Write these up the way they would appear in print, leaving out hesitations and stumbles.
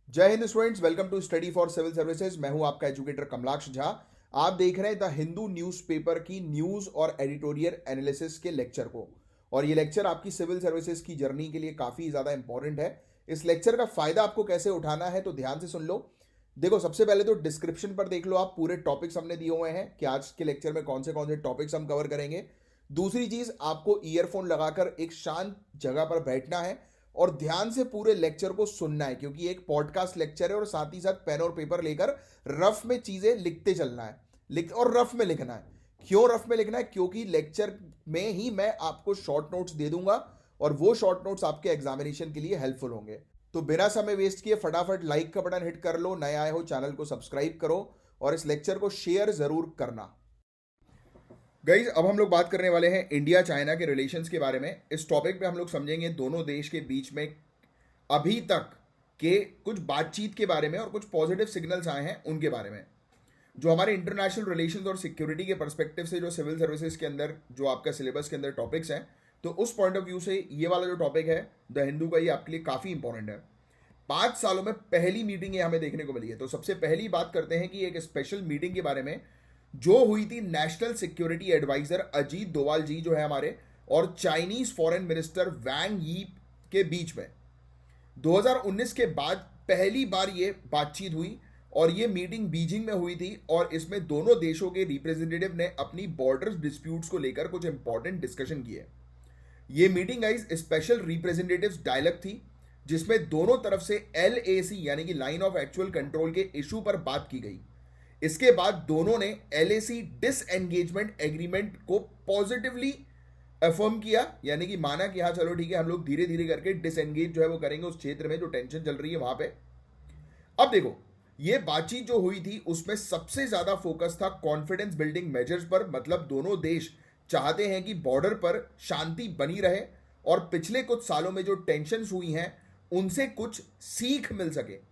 जय Hind students, welcome to study for civil services. मैं हूं आपका एजुकेटर कमलाक्ष झा। आप देख रहे हैं द हिंदू न्यूज़पेपर की न्यूज़ और एडिटोरियल एनालिसिस के लेक्चर को। और ये लेक्चर आपकी सिविल सर्विसेज की जर्नी के लिए काफ़ी ज़्यादा इंपॉर्टेंट है। इस लेक्चर का फ़ायदा आपको कैसे उठाना है तो ध्यान से सुन लो। देखो, सबसे पहले तो डिस्क्रिप्शन पर देख लो, आप पूरे टॉपिक्स हमने दिए हुए हैं कि आज के लेक्चर में कौन से टॉपिक्स हम कवर करेंगे। दूसरी चीज़, आपको ईयरफोन लगाकर एक शांत जगह पर बैठना है और ध्यान से पूरे लेक्चर को सुनना है, क्योंकि एक पॉडकास्ट लेक्चर है और साथ ही साथ पेन और पेपर लेकर रफ में चीजें लिखते चलना है। और रफ में लिखना है। क्यों रफ में लिखना है? क्योंकि लेक्चर में ही मैं आपको शॉर्ट नोट्स दे दूंगा और वो शॉर्ट नोट्स आपके एग्जामिनेशन के लिए हेल्पफुल होंगे। तो बिना समय वेस्ट किए फटाफट लाइक का बटन हिट कर लो, नए आए हो चैनल को सब्सक्राइब करो और इस लेक्चर को शेयर जरूर करना। गाइज, अब हम लोग बात करने वाले हैं इंडिया चाइना के रिलेशंस के बारे में। इस टॉपिक पे हम लोग समझेंगे दोनों देश के बीच में अभी तक के कुछ बातचीत के बारे में और कुछ पॉजिटिव सिग्नल्स आए हैं उनके बारे में, जो हमारे इंटरनेशनल रिलेशंस और सिक्योरिटी के पर्सपेक्टिव से जो सिविल सर्विसेज के अंदर जो आपका सिलेबस के अंदर टॉपिक्स हैं, तो उस पॉइंट ऑफ व्यू से ये वाला जो टॉपिक है द हिंदू का, ये आपके लिए काफ़ी इंपॉर्टेंट है। 5 सालों में पहली मीटिंग ये हमें देखने को मिली है। तो सबसे पहली बात करते हैं कि एक स्पेशल मीटिंग के बारे में जो हुई थी national security adviser Ajit Doval ji जो है हमारे, और चाइनीज फॉरेन मिनिस्टर वैंग यी के बीच में 2019 के बाद पहली बार ये बातचीत हुई। और ये मीटिंग बीजिंग में हुई थी और इसमें दोनों देशों के रिप्रेजेंटेटिव ने अपनी बॉर्डर डिस्प्यूट्स को लेकर कुछ इंपॉर्टेंट डिस्कशन किए। ये meeting guys special representatives dialogue थी, जिसमें दोनों तरफ से LAC यानी कि लाइन ऑफ एक्चुअल कंट्रोल के इशू पर बात की गई। इसके बाद दोनों ने LAC डिसएंगेजमेंट एग्रीमेंट को पॉजिटिवली अफर्म किया, यानी कि माना कि हाँ चलो ठीक है, हम लोग धीरे धीरे करके डिसएंगेज जो है वो करेंगे उस क्षेत्र में जो टेंशन चल रही है वहां पे। अब देखो, ये बातचीत जो हुई थी उसमें सबसे ज्यादा फोकस था कॉन्फिडेंस बिल्डिंग मेजर्स पर। मतलब दोनों देश चाहते हैं कि बॉर्डर पर शांति बनी रहे और पिछले कुछ सालों में जो टेंशन हुई हैं उनसे कुछ सीख मिल सके।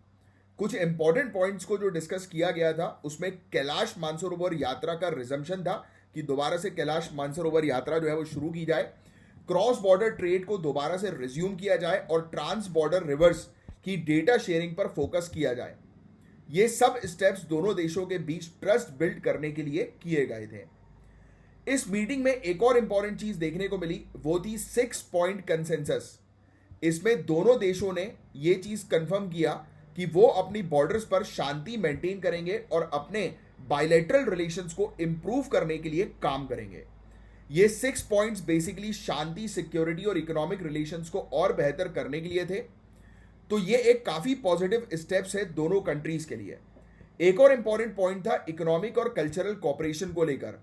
कुछ इंपॉर्टेंट पॉइंट्स को जो डिस्कस किया गया था उसमें कैलाश मानसरोवर यात्रा का रिजम्पशन था कि दोबारा से कैलाश मानसरोवर यात्रा जो है वो शुरू की जाए, क्रॉस बॉर्डर ट्रेड को दोबारा से रिज्यूम किया जाए और ट्रांस बॉर्डर रिवर्स की डेटा शेयरिंग पर फोकस किया जाए। ये सब स्टेप्स दोनों देशों के बीच ट्रस्ट बिल्ड करने के लिए किए गए थे। इस मीटिंग में एक और इंपॉर्टेंट चीज देखने को मिली, वो थी 6 पॉइंट कंसेंसस। इसमें दोनों देशों ने यह चीज कंफर्म किया कि वो अपनी बॉर्डर्स पर शांति मेंटेन करेंगे और अपने बायलैटरल रिलेशंस को इंप्रूव करने के लिए काम करेंगे। ये 6 पॉइंट्स बेसिकली शांति, सिक्योरिटी और इकोनॉमिक रिलेशंस को और बेहतर करने के लिए थे। तो ये एक काफी पॉजिटिव स्टेप्स है दोनों कंट्रीज के लिए। एक और इंपॉर्टेंट पॉइंट था इकोनॉमिक और कल्चरल कॉपरेशन को लेकर।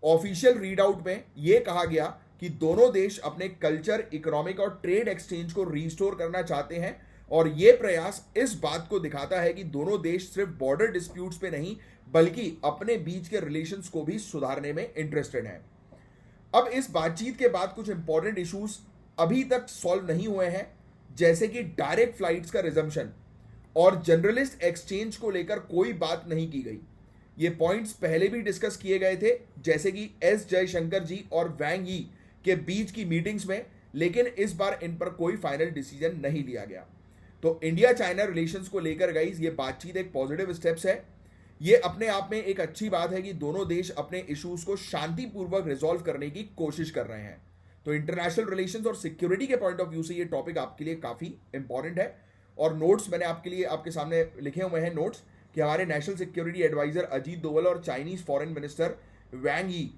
ऑफिशियल रीड आउट में यह कहा गया कि दोनों देश अपने कल्चर, इकोनॉमिक और ट्रेड एक्सचेंज को रिस्टोर करना चाहते हैं और यह प्रयास इस बात को दिखाता है कि दोनों देश सिर्फ बॉर्डर डिस्प्यूट्स पे नहीं बल्कि अपने बीच के रिलेशंस को भी सुधारने में इंटरेस्टेड हैं। अब इस बातचीत के बाद कुछ इंपॉर्टेंट इश्यूज अभी तक सॉल्व नहीं हुए हैं, जैसे कि डायरेक्ट फ्लाइट्स का रिजम्पशन और जर्नलिस्ट एक्सचेंज को लेकर कोई बात नहीं की गई। ये पॉइंट्स पहले भी डिस्कस किए गए थे, जैसे कि S जयशंकर जी और वैंग यी के बीच की मीटिंग्स में, लेकिन इस बार इन पर कोई फाइनल डिसीजन नहीं लिया गया। तो इंडिया चाइना रिलेशंस को लेकर गाइज ये बातचीत एक पॉजिटिव स्टेप्स है। ये अपने आप में एक अच्छी बात है कि दोनों देश अपने इश्यूज को शांतिपूर्वक रिजॉल्व करने की कोशिश कर रहे हैं। तो इंटरनेशनल रिलेशंस और सिक्योरिटी के पॉइंट ऑफ व्यू से ये टॉपिक आपके लिए काफी इंपॉर्टेंट है। और नोट्स मैंने आपके लिए आपके सामने लिखे हुए हैं नोट्स कि हमारे national security adviser Ajit Doval और चाइनीज फॉरेन मिनिस्टर वैंग यी,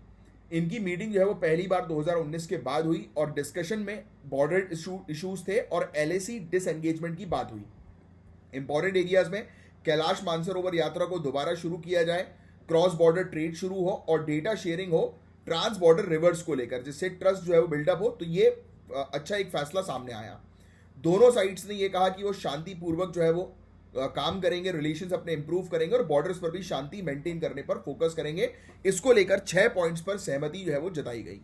इनकी मीटिंग जो है वो पहली बार 2019 के बाद हुई और डिस्कशन में बॉर्डर इश्यूज थे और LAC डिसएंगेजमेंट की बात हुई। इंपॉर्टेंट एरियाज में कैलाश मानसरोवर यात्रा को दोबारा शुरू किया जाए, क्रॉस बॉर्डर ट्रेड शुरू हो और डेटा शेयरिंग हो ट्रांस बॉर्डर रिवर्स को लेकर, जिससे ट्रस्ट जो है वो बिल्डअप हो। तो ये अच्छा एक फैसला सामने आया। दोनों साइड्स ने ये कहा कि वो शांतिपूर्वक जो है वो काम करेंगे, रिलेशंस अपने इंप्रूव करेंगे और बॉर्डर्स पर भी शांति मेंटेन करने पर फोकस करेंगे। इसको लेकर 6 पॉइंट्स पर सहमति जो है वो जताई गई।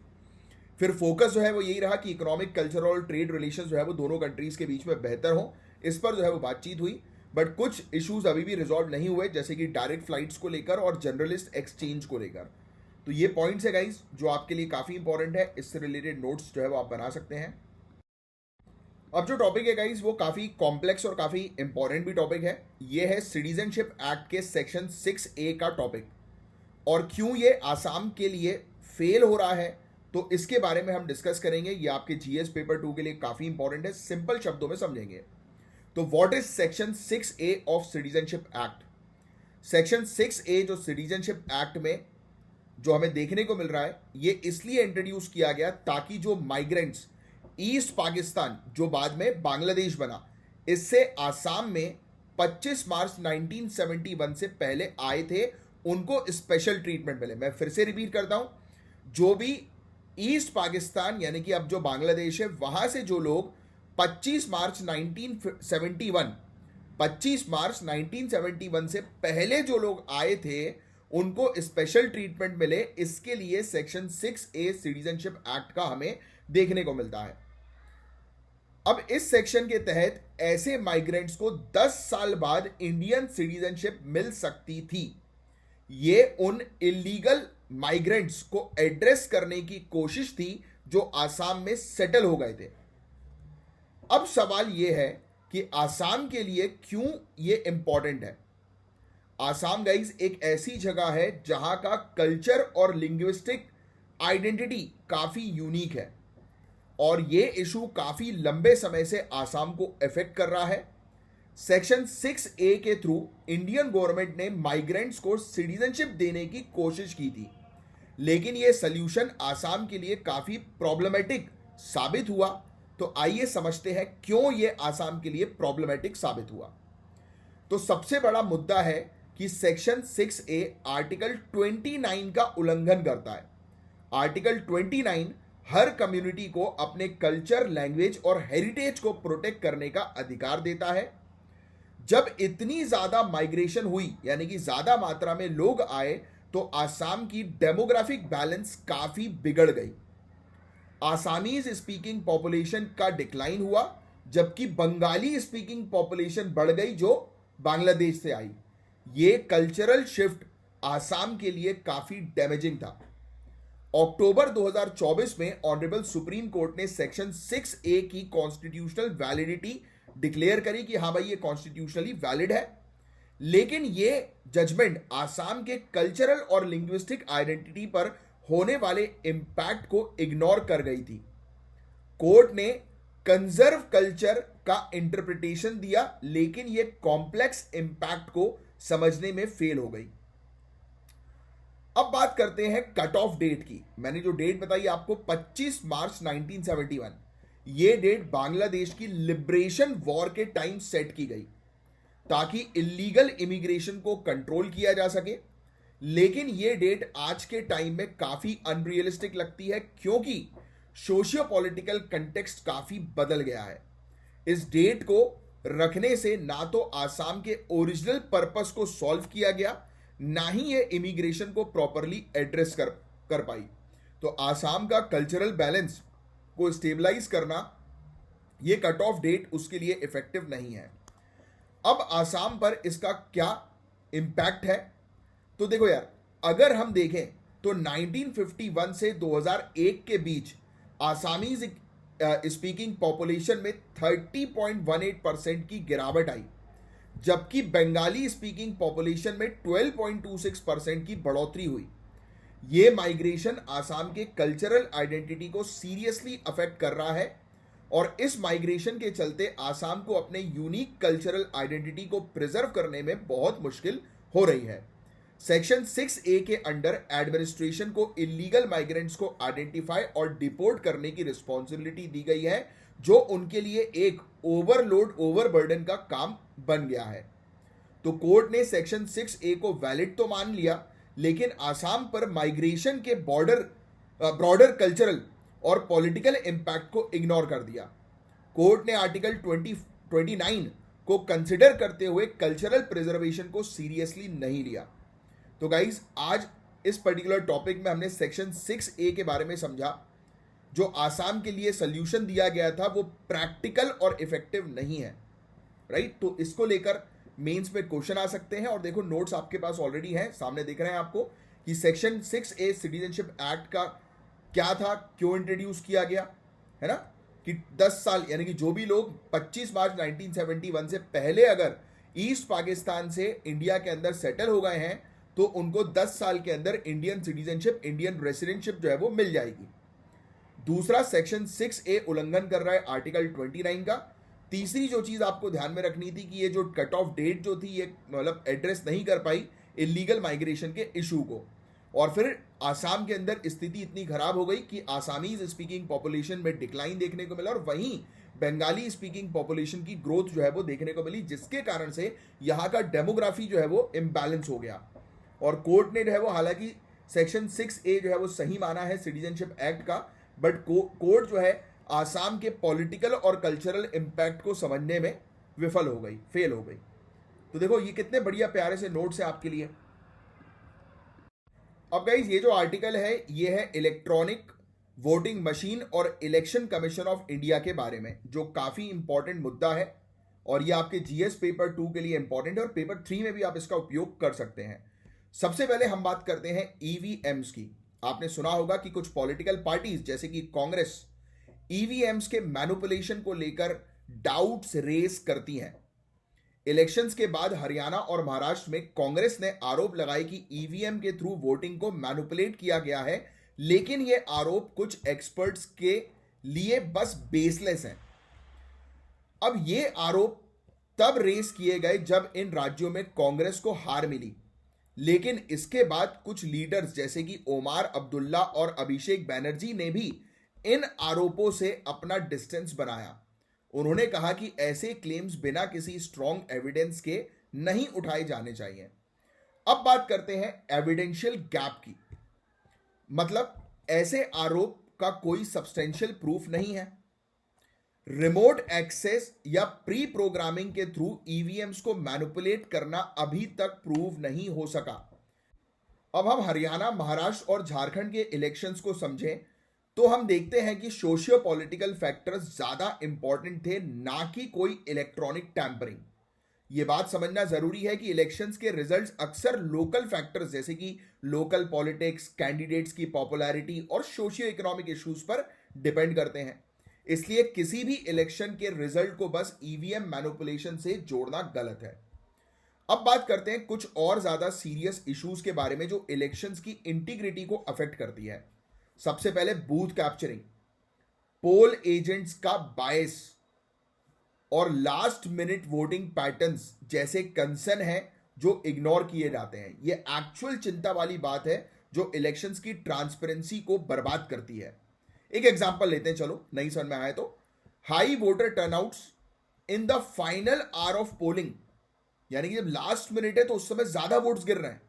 फिर फोकस जो है वो यही रहा कि इकोनॉमिक, कल्चरल और ट्रेड रिलेशंस जो है वो दोनों कंट्रीज के बीच में बेहतर हो। इस पर जो है वो बातचीत हुई, बट कुछ इश्यूज अभी भी रिजॉल्व नहीं हुए, जैसे कि डायरेक्ट फ्लाइट्स को लेकर और जर्नलिस्ट एक्सचेंज को लेकर। तो ये पॉइंट्स है गाइज जो आपके लिए काफी इंपॉर्टेंट है। इससे रिलेटेड नोट्स जो है वो आप बना सकते हैं। अब जो टॉपिक है गाइस वो काफी कॉम्प्लेक्स और काफी इंपॉर्टेंट भी टॉपिक है। ये है सिटीजनशिप एक्ट के सेक्शन 6A का टॉपिक, और क्यों ये आसाम के लिए फेल हो रहा है तो इसके बारे में हम डिस्कस करेंगे। ये आपके जीएस पेपर 2 के लिए काफी इंपॉर्टेंट है, सिंपल शब्दों में समझेंगे। तो what is section 6A of citizenship act? Section 6A जो सिटीजनशिप एक्ट में जो हमें देखने को मिल रहा है, ये इसलिए इंट्रोड्यूस किया गया ताकि जो माइग्रेंट्स ईस्ट पाकिस्तान जो बाद में बांग्लादेश बना, इससे आसाम में 25 मार्च 1971 से पहले आए थे, उनको स्पेशल ट्रीटमेंट मिले। मैं फिर से रिपीट करता हूं, जो भी ईस्ट पाकिस्तान यानी कि अब जो बांग्लादेश है वहां से जो लोग 25 मार्च 1971 से पहले जो लोग आए थे उनको स्पेशल ट्रीटमेंट मिले। इसके लिए सेक्शन 6A सिटीजनशिप एक्ट का हमें देखने को मिलता है। अब इस सेक्शन के तहत ऐसे माइग्रेंट्स को 10 साल बाद इंडियन सिटीजनशिप मिल सकती थी। ये उन इलीगल माइग्रेंट्स को एड्रेस करने की कोशिश थी जो आसाम में सेटल हो गए थे। अब सवाल यह है कि आसाम के लिए क्यों यह इंपॉर्टेंट है। आसाम गाइस एक ऐसी जगह है जहां का कल्चर और लिंग्विस्टिक आइडेंटिटी काफी यूनिक है, और ये इशू काफी लंबे समय से आसाम को अफेक्ट कर रहा है। सेक्शन 6A के थ्रू इंडियन गवर्नमेंट ने माइग्रेंट्स को सिटीजनशिप देने की कोशिश की थी, लेकिन यह सल्यूशन आसाम के लिए काफी प्रॉब्लमेटिक साबित हुआ। तो आइए समझते हैं क्यों यह आसाम के लिए प्रॉब्लमेटिक साबित हुआ। तो सबसे बड़ा मुद्दा है कि सेक्शन 6A आर्टिकल 29 का उल्लंघन करता है। आर्टिकल 29 हर कम्युनिटी को अपने कल्चर, लैंग्वेज और हेरिटेज को प्रोटेक्ट करने का अधिकार देता है। जब इतनी ज्यादा माइग्रेशन हुई यानी कि ज्यादा मात्रा में लोग आए तो आसाम की डेमोग्राफिक बैलेंस काफी बिगड़ गई। आसामीज स्पीकिंग पॉपुलेशन का डिक्लाइन हुआ, जबकि बंगाली स्पीकिंग पॉपुलेशन बढ़ गई जो बांग्लादेश से आई। ये कल्चरल शिफ्ट आसाम के लिए काफी डैमेजिंग था। अक्टूबर 2024 में ऑनरेबल सुप्रीम कोर्ट ने सेक्शन 6A की कॉन्स्टिट्यूशनल वैलिडिटी डिक्लेयर करी कि हाँ भाई ये कॉन्स्टिट्यूशनली वैलिड है, लेकिन ये जजमेंट आसाम के कल्चरल और लिंग्विस्टिक आइडेंटिटी पर होने वाले इंपैक्ट को इग्नोर कर गई थी। कोर्ट ने कंजर्व कल्चर का इंटरप्रिटेशन दिया, लेकिन ये कॉम्प्लेक्स इंपैक्ट को समझने में फेल हो गई। अब बात करते हैं कट ऑफ डेट की। मैंने जो डेट बताई आपको 25 मार्च 1971, ये डेट बांग्लादेश की लिबरेशन वॉर के टाइम सेट की गई ताकि इलीगल इमिग्रेशन को कंट्रोल किया जा सके। लेकिन ये डेट आज के टाइम में काफी अनरियलिस्टिक लगती है क्योंकि सोशियो पॉलिटिकल कंटेक्स्ट काफी बदल गया है। इस डेट को रखने से ना तो आसाम के ओरिजिनल पर्पस को सॉल्व किया गया, ना ही ये इमिग्रेशन को प्रॉपरली एड्रेस कर पाई। तो आसाम का कल्चरल बैलेंस को स्टेबलाइज करना, ये कट ऑफ डेट उसके लिए इफेक्टिव नहीं है। अब आसाम पर इसका क्या इंपैक्ट है? तो देखो यार, अगर हम देखें तो 1951 से 2001 के बीच आसामीज स्पीकिंग पॉपुलेशन में 30.18% की गिरावट आई, जबकि बंगाली स्पीकिंग पॉपुलेशन में 12.26% की बढ़ोतरी हुई। ये माइग्रेशन आसाम के कल्चरल आइडेंटिटी को सीरियसली अफेक्ट कर रहा है, और इस माइग्रेशन के चलते आसाम को अपने यूनिक कल्चरल आइडेंटिटी को प्रिजर्व करने में बहुत मुश्किल हो रही है। सेक्शन 6A के अंडर एडमिनिस्ट्रेशन को इलीगल माइग्रेंट्स को आइडेंटिफाई और डिपोर्ट करने की रिस्पॉन्सिबिलिटी दी गई है, जो उनके लिए एक ओवरलोड, ओवरबर्डन का काम बन गया है। तो कोर्ट ने सेक्शन 6A को वैलिड तो मान लिया, लेकिन आसाम पर माइग्रेशन के ब्रॉडर कल्चरल और पॉलिटिकल इंपैक्ट को इग्नोर कर दिया। कोर्ट ने आर्टिकल 29 को कंसिडर करते हुए कल्चरल प्रिजर्वेशन को सीरियसली नहीं लिया। तो गाइज, आज इस पर्टिकुलर टॉपिक में हमने सेक्शन 6A के बारे में समझा। जो आसाम के लिए सोल्यूशन दिया गया था वो प्रैक्टिकल और इफेक्टिव नहीं है, राइट। तो इसको लेकर मेंस में क्वेश्चन आ सकते हैं, और देखो नोट्स आपके पास ऑलरेडी हैं, सामने दिख रहे हैं आपको कि सेक्शन 6A सिटीजनशिप एक्ट का क्या था, क्यों इंट्रोड्यूस किया गया, है ना। कि 10 साल यानी कि जो भी लोग 25 मार्च 1971 से पहले अगर ईस्ट पाकिस्तान से इंडिया के अंदर सेटल हो गए हैं तो उनको 10 साल के अंदर इंडियन सिटीजनशिप, इंडियन रेसिडेंटशिप जो है वो मिल जाएगी। दूसरा, सेक्शन 6A उल्लंघन कर रहा है आर्टिकल 29 का। तीसरी जो चीज आपको ध्यान में रखनी थी कि ये जो कट ऑफ डेट जो थी ये मतलब एड्रेस नहीं कर पाई इलीगल माइग्रेशन के इशू को। और फिर आसाम के अंदर स्थिति इतनी खराब हो गई कि आसामीज स्पीकिंग पॉपुलेशन में डिक्लाइन देखने को मिला और वहीं बंगाली स्पीकिंग पॉपुलेशन की ग्रोथ जो है वो देखने को मिली, जिसके कारण से यहाँ का डेमोग्राफी जो है वो इम्बैलेंस हो गया। और कोर्ट ने जो है वो हालांकि सेक्शन 6A जो है वो सही माना है सिटीजनशिप एक्ट का, बट कोर्ट जो है आसाम के पॉलिटिकल और कल्चरल इम्पैक्ट को समझने में विफल हो गई, फेल हो गई। तो देखो ये कितने बढ़िया प्यारे से नोट्स है आपके लिए। अब गाइस ये जो आर्टिकल है ये है इलेक्ट्रॉनिक वोटिंग मशीन और इलेक्शन कमीशन ऑफ इंडिया के बारे में, जो काफी इंपॉर्टेंट मुद्दा है और ये आपके जीएस पेपर 2 के लिए इंपॉर्टेंट है और पेपर 3 में भी आप इसका उपयोग कर सकते हैं। सबसे पहले हम बात करते हैं ईवीएम्स की। आपने सुना होगा कि कुछ पॉलिटिकल पार्टीज जैसे कि कांग्रेस ईवीएम्स के मैनिपुलेशन को लेकर डाउट्स रेस करती हैं। इलेक्शंस के बाद हरियाणा और महाराष्ट्र में कांग्रेस ने आरोप लगाए कि ईवीएम के थ्रू वोटिंग को मैनिपुलेट किया गया है, लेकिन यह आरोप कुछ एक्सपर्ट्स के लिए बस बेसलेस हैं। अब ये आरोप तब रेस किए गए जब इन राज्यों में कांग्रेस को हार मिली, लेकिन इसके बाद कुछ लीडर्स जैसे कि ओमार अब्दुल्ला और अभिषेक बैनर्जी ने भी इन आरोपों से अपना डिस्टेंस बनाया। उन्होंने कहा कि ऐसे क्लेम्स बिना किसी स्ट्रॉन्ग एविडेंस के नहीं उठाए जाने चाहिए। अब बात करते हैं एविडेंशियल गैप की, मतलब ऐसे आरोप का कोई सब्सटेंशियल प्रूफ नहीं है। रिमोट एक्सेस या प्री प्रोग्रामिंग के थ्रू ईवीएम्स को मैनिपुलेट करना अभी तक प्रूव नहीं हो सका। अब हम हरियाणा, महाराष्ट्र और झारखंड के इलेक्शंस को समझें तो हम देखते हैं कि सोशियो पॉलिटिकल फैक्टर्स ज्यादा इंपॉर्टेंट थे, ना कि कोई इलेक्ट्रॉनिक टैंपरिंग। यह बात समझना जरूरी है कि इलेक्शंस के रिजल्ट्स अक्सर लोकल फैक्टर्स जैसे कि लोकल पॉलिटिक्स, कैंडिडेट्स की पॉपुलैरिटी और सोशियो इकोनॉमिक इश्यूज पर डिपेंड करते हैं। इसलिए किसी भी इलेक्शन के रिजल्ट को बस ईवीएम मैनिपुलेशन से जोड़ना गलत है। अब बात करते हैं कुछ और ज्यादा सीरियस इश्यूज के बारे में जो इलेक्शंस की इंटीग्रिटी को अफेक्ट करती है। सबसे पहले बूथ कैप्चरिंग, पोल एजेंट्स का बायस और लास्ट मिनट वोटिंग पैटर्न्स जैसे कंसर्न है जो इग्नोर किए जाते हैं। यह एक्चुअल चिंता वाली बात है जो इलेक्शंस की ट्रांसपेरेंसी को बर्बाद करती है। एक एग्जांपल लेते हैं, चलो नहीं समझ में आया तो। High voter turnouts in the final hour of polling, यानी कि जब लास्ट मिनट है तो उस समय ज्यादा वोट्स गिर रहे हैं।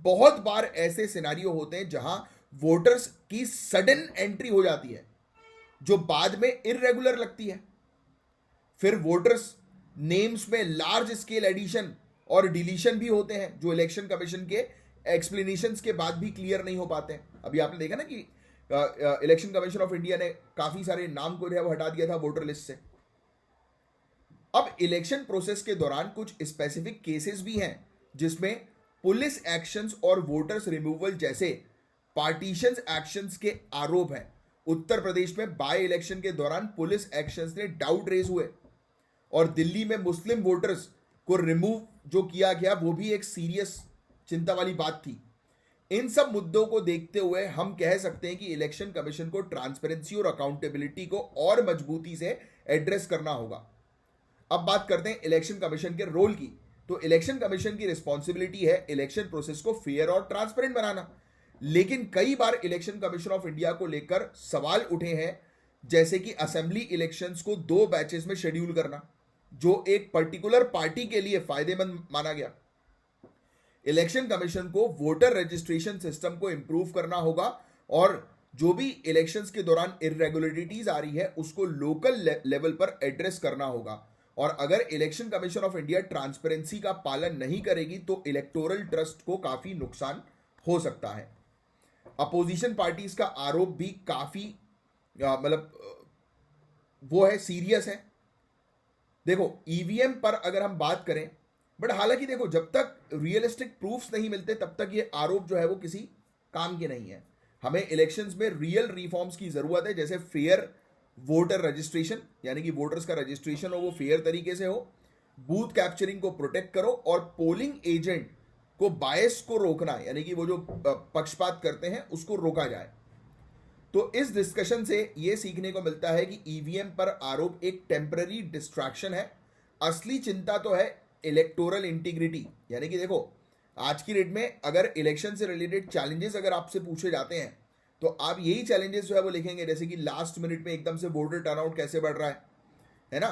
बहुत बार ऐसे सिनेरियो होते हैं जहां वोटर्स की सडन एंट्री हो जाती है जो बाद में इररेगुलर लगती है। फिर वोटर्स नेम्स में लार्ज स्केल एडिशन और डिलीशन भी होते हैं जो इलेक्शन कमीशन के एक्सप्लेनेशंस के बाद भी क्लियर नहीं हो पाते हैं। अभी आपने देखा ना कि इलेक्शन कमीशन ऑफ इंडिया ने काफी सारे नाम को जो है वो हटा दिया था वोटर लिस्ट से। अब इलेक्शन प्रोसेस के दौरान कुछ स्पेसिफिक केसेस भी हैं जिसमें पुलिस एक्शंस और वोटर्स रिमूवल जैसे पार्टीशंस एक्शंस के आरोप हैं। उत्तर प्रदेश में बाय इलेक्शन के दौरान पुलिस एक्शंस ने डाउट रेज हुए और दिल्ली में मुस्लिम वोटर्स को रिमूव जो किया गया वो भी एक सीरियस चिंता वाली बात थी। इन सब मुद्दों को देखते हुए हम कह सकते हैं कि इलेक्शन कमीशन को ट्रांसपेरेंसी और अकाउंटेबिलिटी को और मजबूती से एड्रेस करना होगा। अब बात करते हैं इलेक्शन कमीशन के रोल की। तो इलेक्शन कमीशन की रिस्पॉन्सिबिलिटी है इलेक्शन प्रोसेस को फेयर और ट्रांसपेरेंट बनाना, लेकिन कई बार इलेक्शन कमीशन ऑफ इंडिया को लेकर सवाल उठे हैं, जैसे कि असेंबली इलेक्शंस को 2 बैचेस में शेड्यूल करना जो एक पर्टिकुलर पार्टी के लिए फायदेमंद माना गया। इलेक्शन कमीशन को वोटर रजिस्ट्रेशन सिस्टम को इंप्रूव करना होगा और जो भी इलेक्शंस के दौरान इरेगुलरिटीज आ रही है उसको लोकल लेवल पर एड्रेस करना होगा। और अगर election commission of India transparency का पालन नहीं करेगी तो इलेक्टोरल ट्रस्ट को काफी नुकसान हो सकता है। अपोजिशन पार्टीज का आरोप भी काफी वो है, सीरियस है। देखो ईवीएम पर अगर हम बात करें, बट हालांकि देखो जब तक रियलिस्टिक प्रूफ्स नहीं मिलते तब तक ये आरोप जो है वो किसी काम के नहीं है। हमें इलेक्शंस में रियल रिफॉर्म्स की जरूरत है, जैसे फेयर वोटर रजिस्ट्रेशन यानी कि वोटर्स का रजिस्ट्रेशन हो वो फेयर तरीके से हो, बूथ कैप्चरिंग को प्रोटेक्ट करो, और पोलिंग एजेंट को बायस को रोकना यानी कि वो जो पक्षपात करते हैं उसको रोका जाए। तो इस डिस्कशन से ये सीखने को मिलता है कि ईवीएम पर आरोप एक टेम्पररी डिस्ट्रैक्शन है, असली चिंता तो है इलेक्टोरल इंटीग्रिटी। यानी कि देखो आज की डेट में अगर इलेक्शन से रिलेटेड चैलेंजेस अगर आपसे पूछे जाते हैं तो आप यही चैलेंजेस जो है वो लिखेंगे, जैसे कि लास्ट मिनट में एकदम से वोटर टर्नआउट कैसे बढ़ रहा है ना,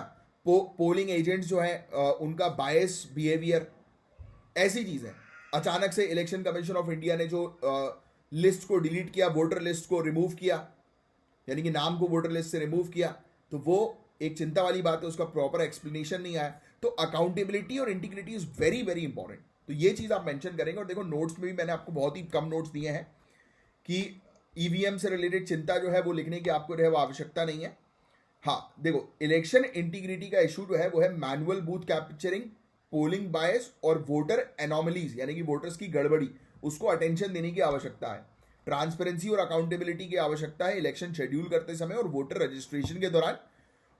पोलिंग एजेंट्स जो है उनका बायस बिहेवियर, ऐसी चीजें। अचानक से इलेक्शन कमीशन ऑफ इंडिया ने जो लिस्ट को डिलीट किया, वोटर लिस्ट को रिमूव किया, यानी कि नाम को वोटर लिस्ट से रिमूव किया, तो वो एक चिंता वाली बात है, उसका प्रॉपर एक्सप्लेनेशन नहीं आया। तो अकाउंटेबिलिटी और integrity is very very important. तो ये चीज आप मेंशन करेंगे। और देखो नोट्स में भी मैंने आपको बहुत ही कम नोट्स दिए हैं कि ईवीएम से रिलेटेड चिंता जो है वो लिखने की आपको जो है वो आवश्यकता नहीं है। हाँ देखो, इलेक्शन इंटीग्रिटी का इशू जो है वो है मैनुअल बूथ कैप्चरिंग, पोलिंग बायस और वोटर एनोमलीज यानी कि वोटर्स की गड़बड़ी, उसको अटेंशन देने की आवश्यकता है। ट्रांसपेरेंसी और अकाउंटेबिलिटी की आवश्यकता है इलेक्शन शेड्यूल करते समय और वोटर रजिस्ट्रेशन के दौरान।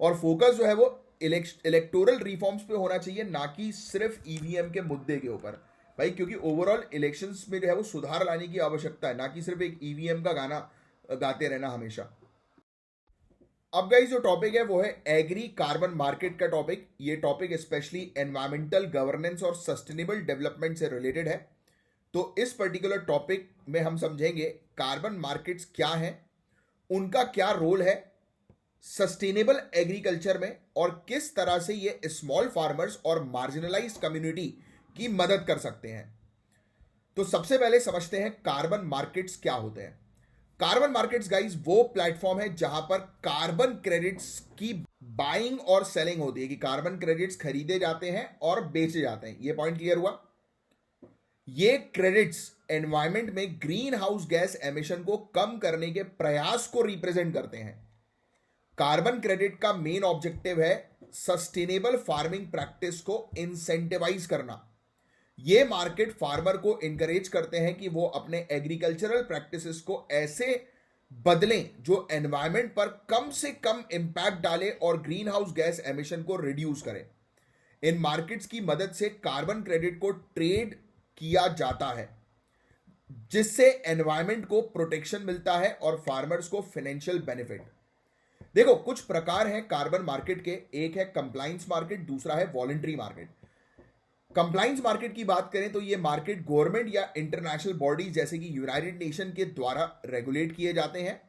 और फोकस जो है वो इलेक्टोरल रिफॉर्म्स पे होना चाहिए, ना कि सिर्फ ईवीएम के मुद्दे के ऊपर भाई, क्योंकि ओवरऑल इलेक्शंस में जो है वो सुधार लाने की आवश्यकता है, ना कि सिर्फ एक ईवीएम का गाना गाते रहना हमेशा। अब गाइस जो टॉपिक है वो है एग्री कार्बन मार्केट का टॉपिक। ये टॉपिक स्पेशली एनवायरमेंटल गवर्नेंस और सस्टेनेबल डेवलपमेंट से रिलेटेड है। तो इस पर्टिकुलर टॉपिक में हम समझेंगे कार्बन मार्केट्स क्या हैं, उनका क्या रोल है सस्टेनेबल एग्रीकल्चर में, और किस तरह से ये स्मॉल फार्मर्स और मार्जिनलाइज्ड कम्युनिटी की मदद कर सकते हैं। तो सबसे पहले समझते हैं कार्बन मार्केट्स क्या होते हैं। कार्बन मार्केट्स गाइस वो प्लेटफॉर्म है जहां पर कार्बन क्रेडिट्स की बाइंग और सेलिंग होती है, कि कार्बन क्रेडिट्स खरीदे जाते हैं और बेचे जाते हैं। ये पॉइंट क्लियर हुआ। ये क्रेडिट्स एनवायरमेंट में ग्रीन हाउस गैस एमिशन को कम करने के प्रयास को रिप्रेजेंट करते हैं। कार्बन क्रेडिट का मेन ऑब्जेक्टिव है सस्टेनेबल फार्मिंग प्रैक्टिस को इंसेंटिवाइज करना। ये मार्केट फार्मर को इंकरेज करते हैं कि वो अपने एग्रीकल्चरल प्रैक्टिसेस को ऐसे बदलें जो एनवायरनमेंट पर कम से कम इंपैक्ट डाले और ग्रीन हाउस गैस एमिशन को रिड्यूस करें। इन मार्केट्स की मदद से कार्बन क्रेडिट को ट्रेड किया जाता है, जिससे एनवायरनमेंट को प्रोटेक्शन मिलता है और फार्मर्स को फाइनेंशियल बेनिफिट। देखो कुछ प्रकार हैं कार्बन मार्केट के, एक है कंप्लायंस मार्केट, दूसरा है वॉलंटरी मार्केट। कंप्लायंस मार्केट की बात करें तो ये मार्केट गवर्नमेंट या इंटरनेशनल बॉडीज जैसे कि यूनाइटेड नेशन के द्वारा रेगुलेट किए जाते हैं।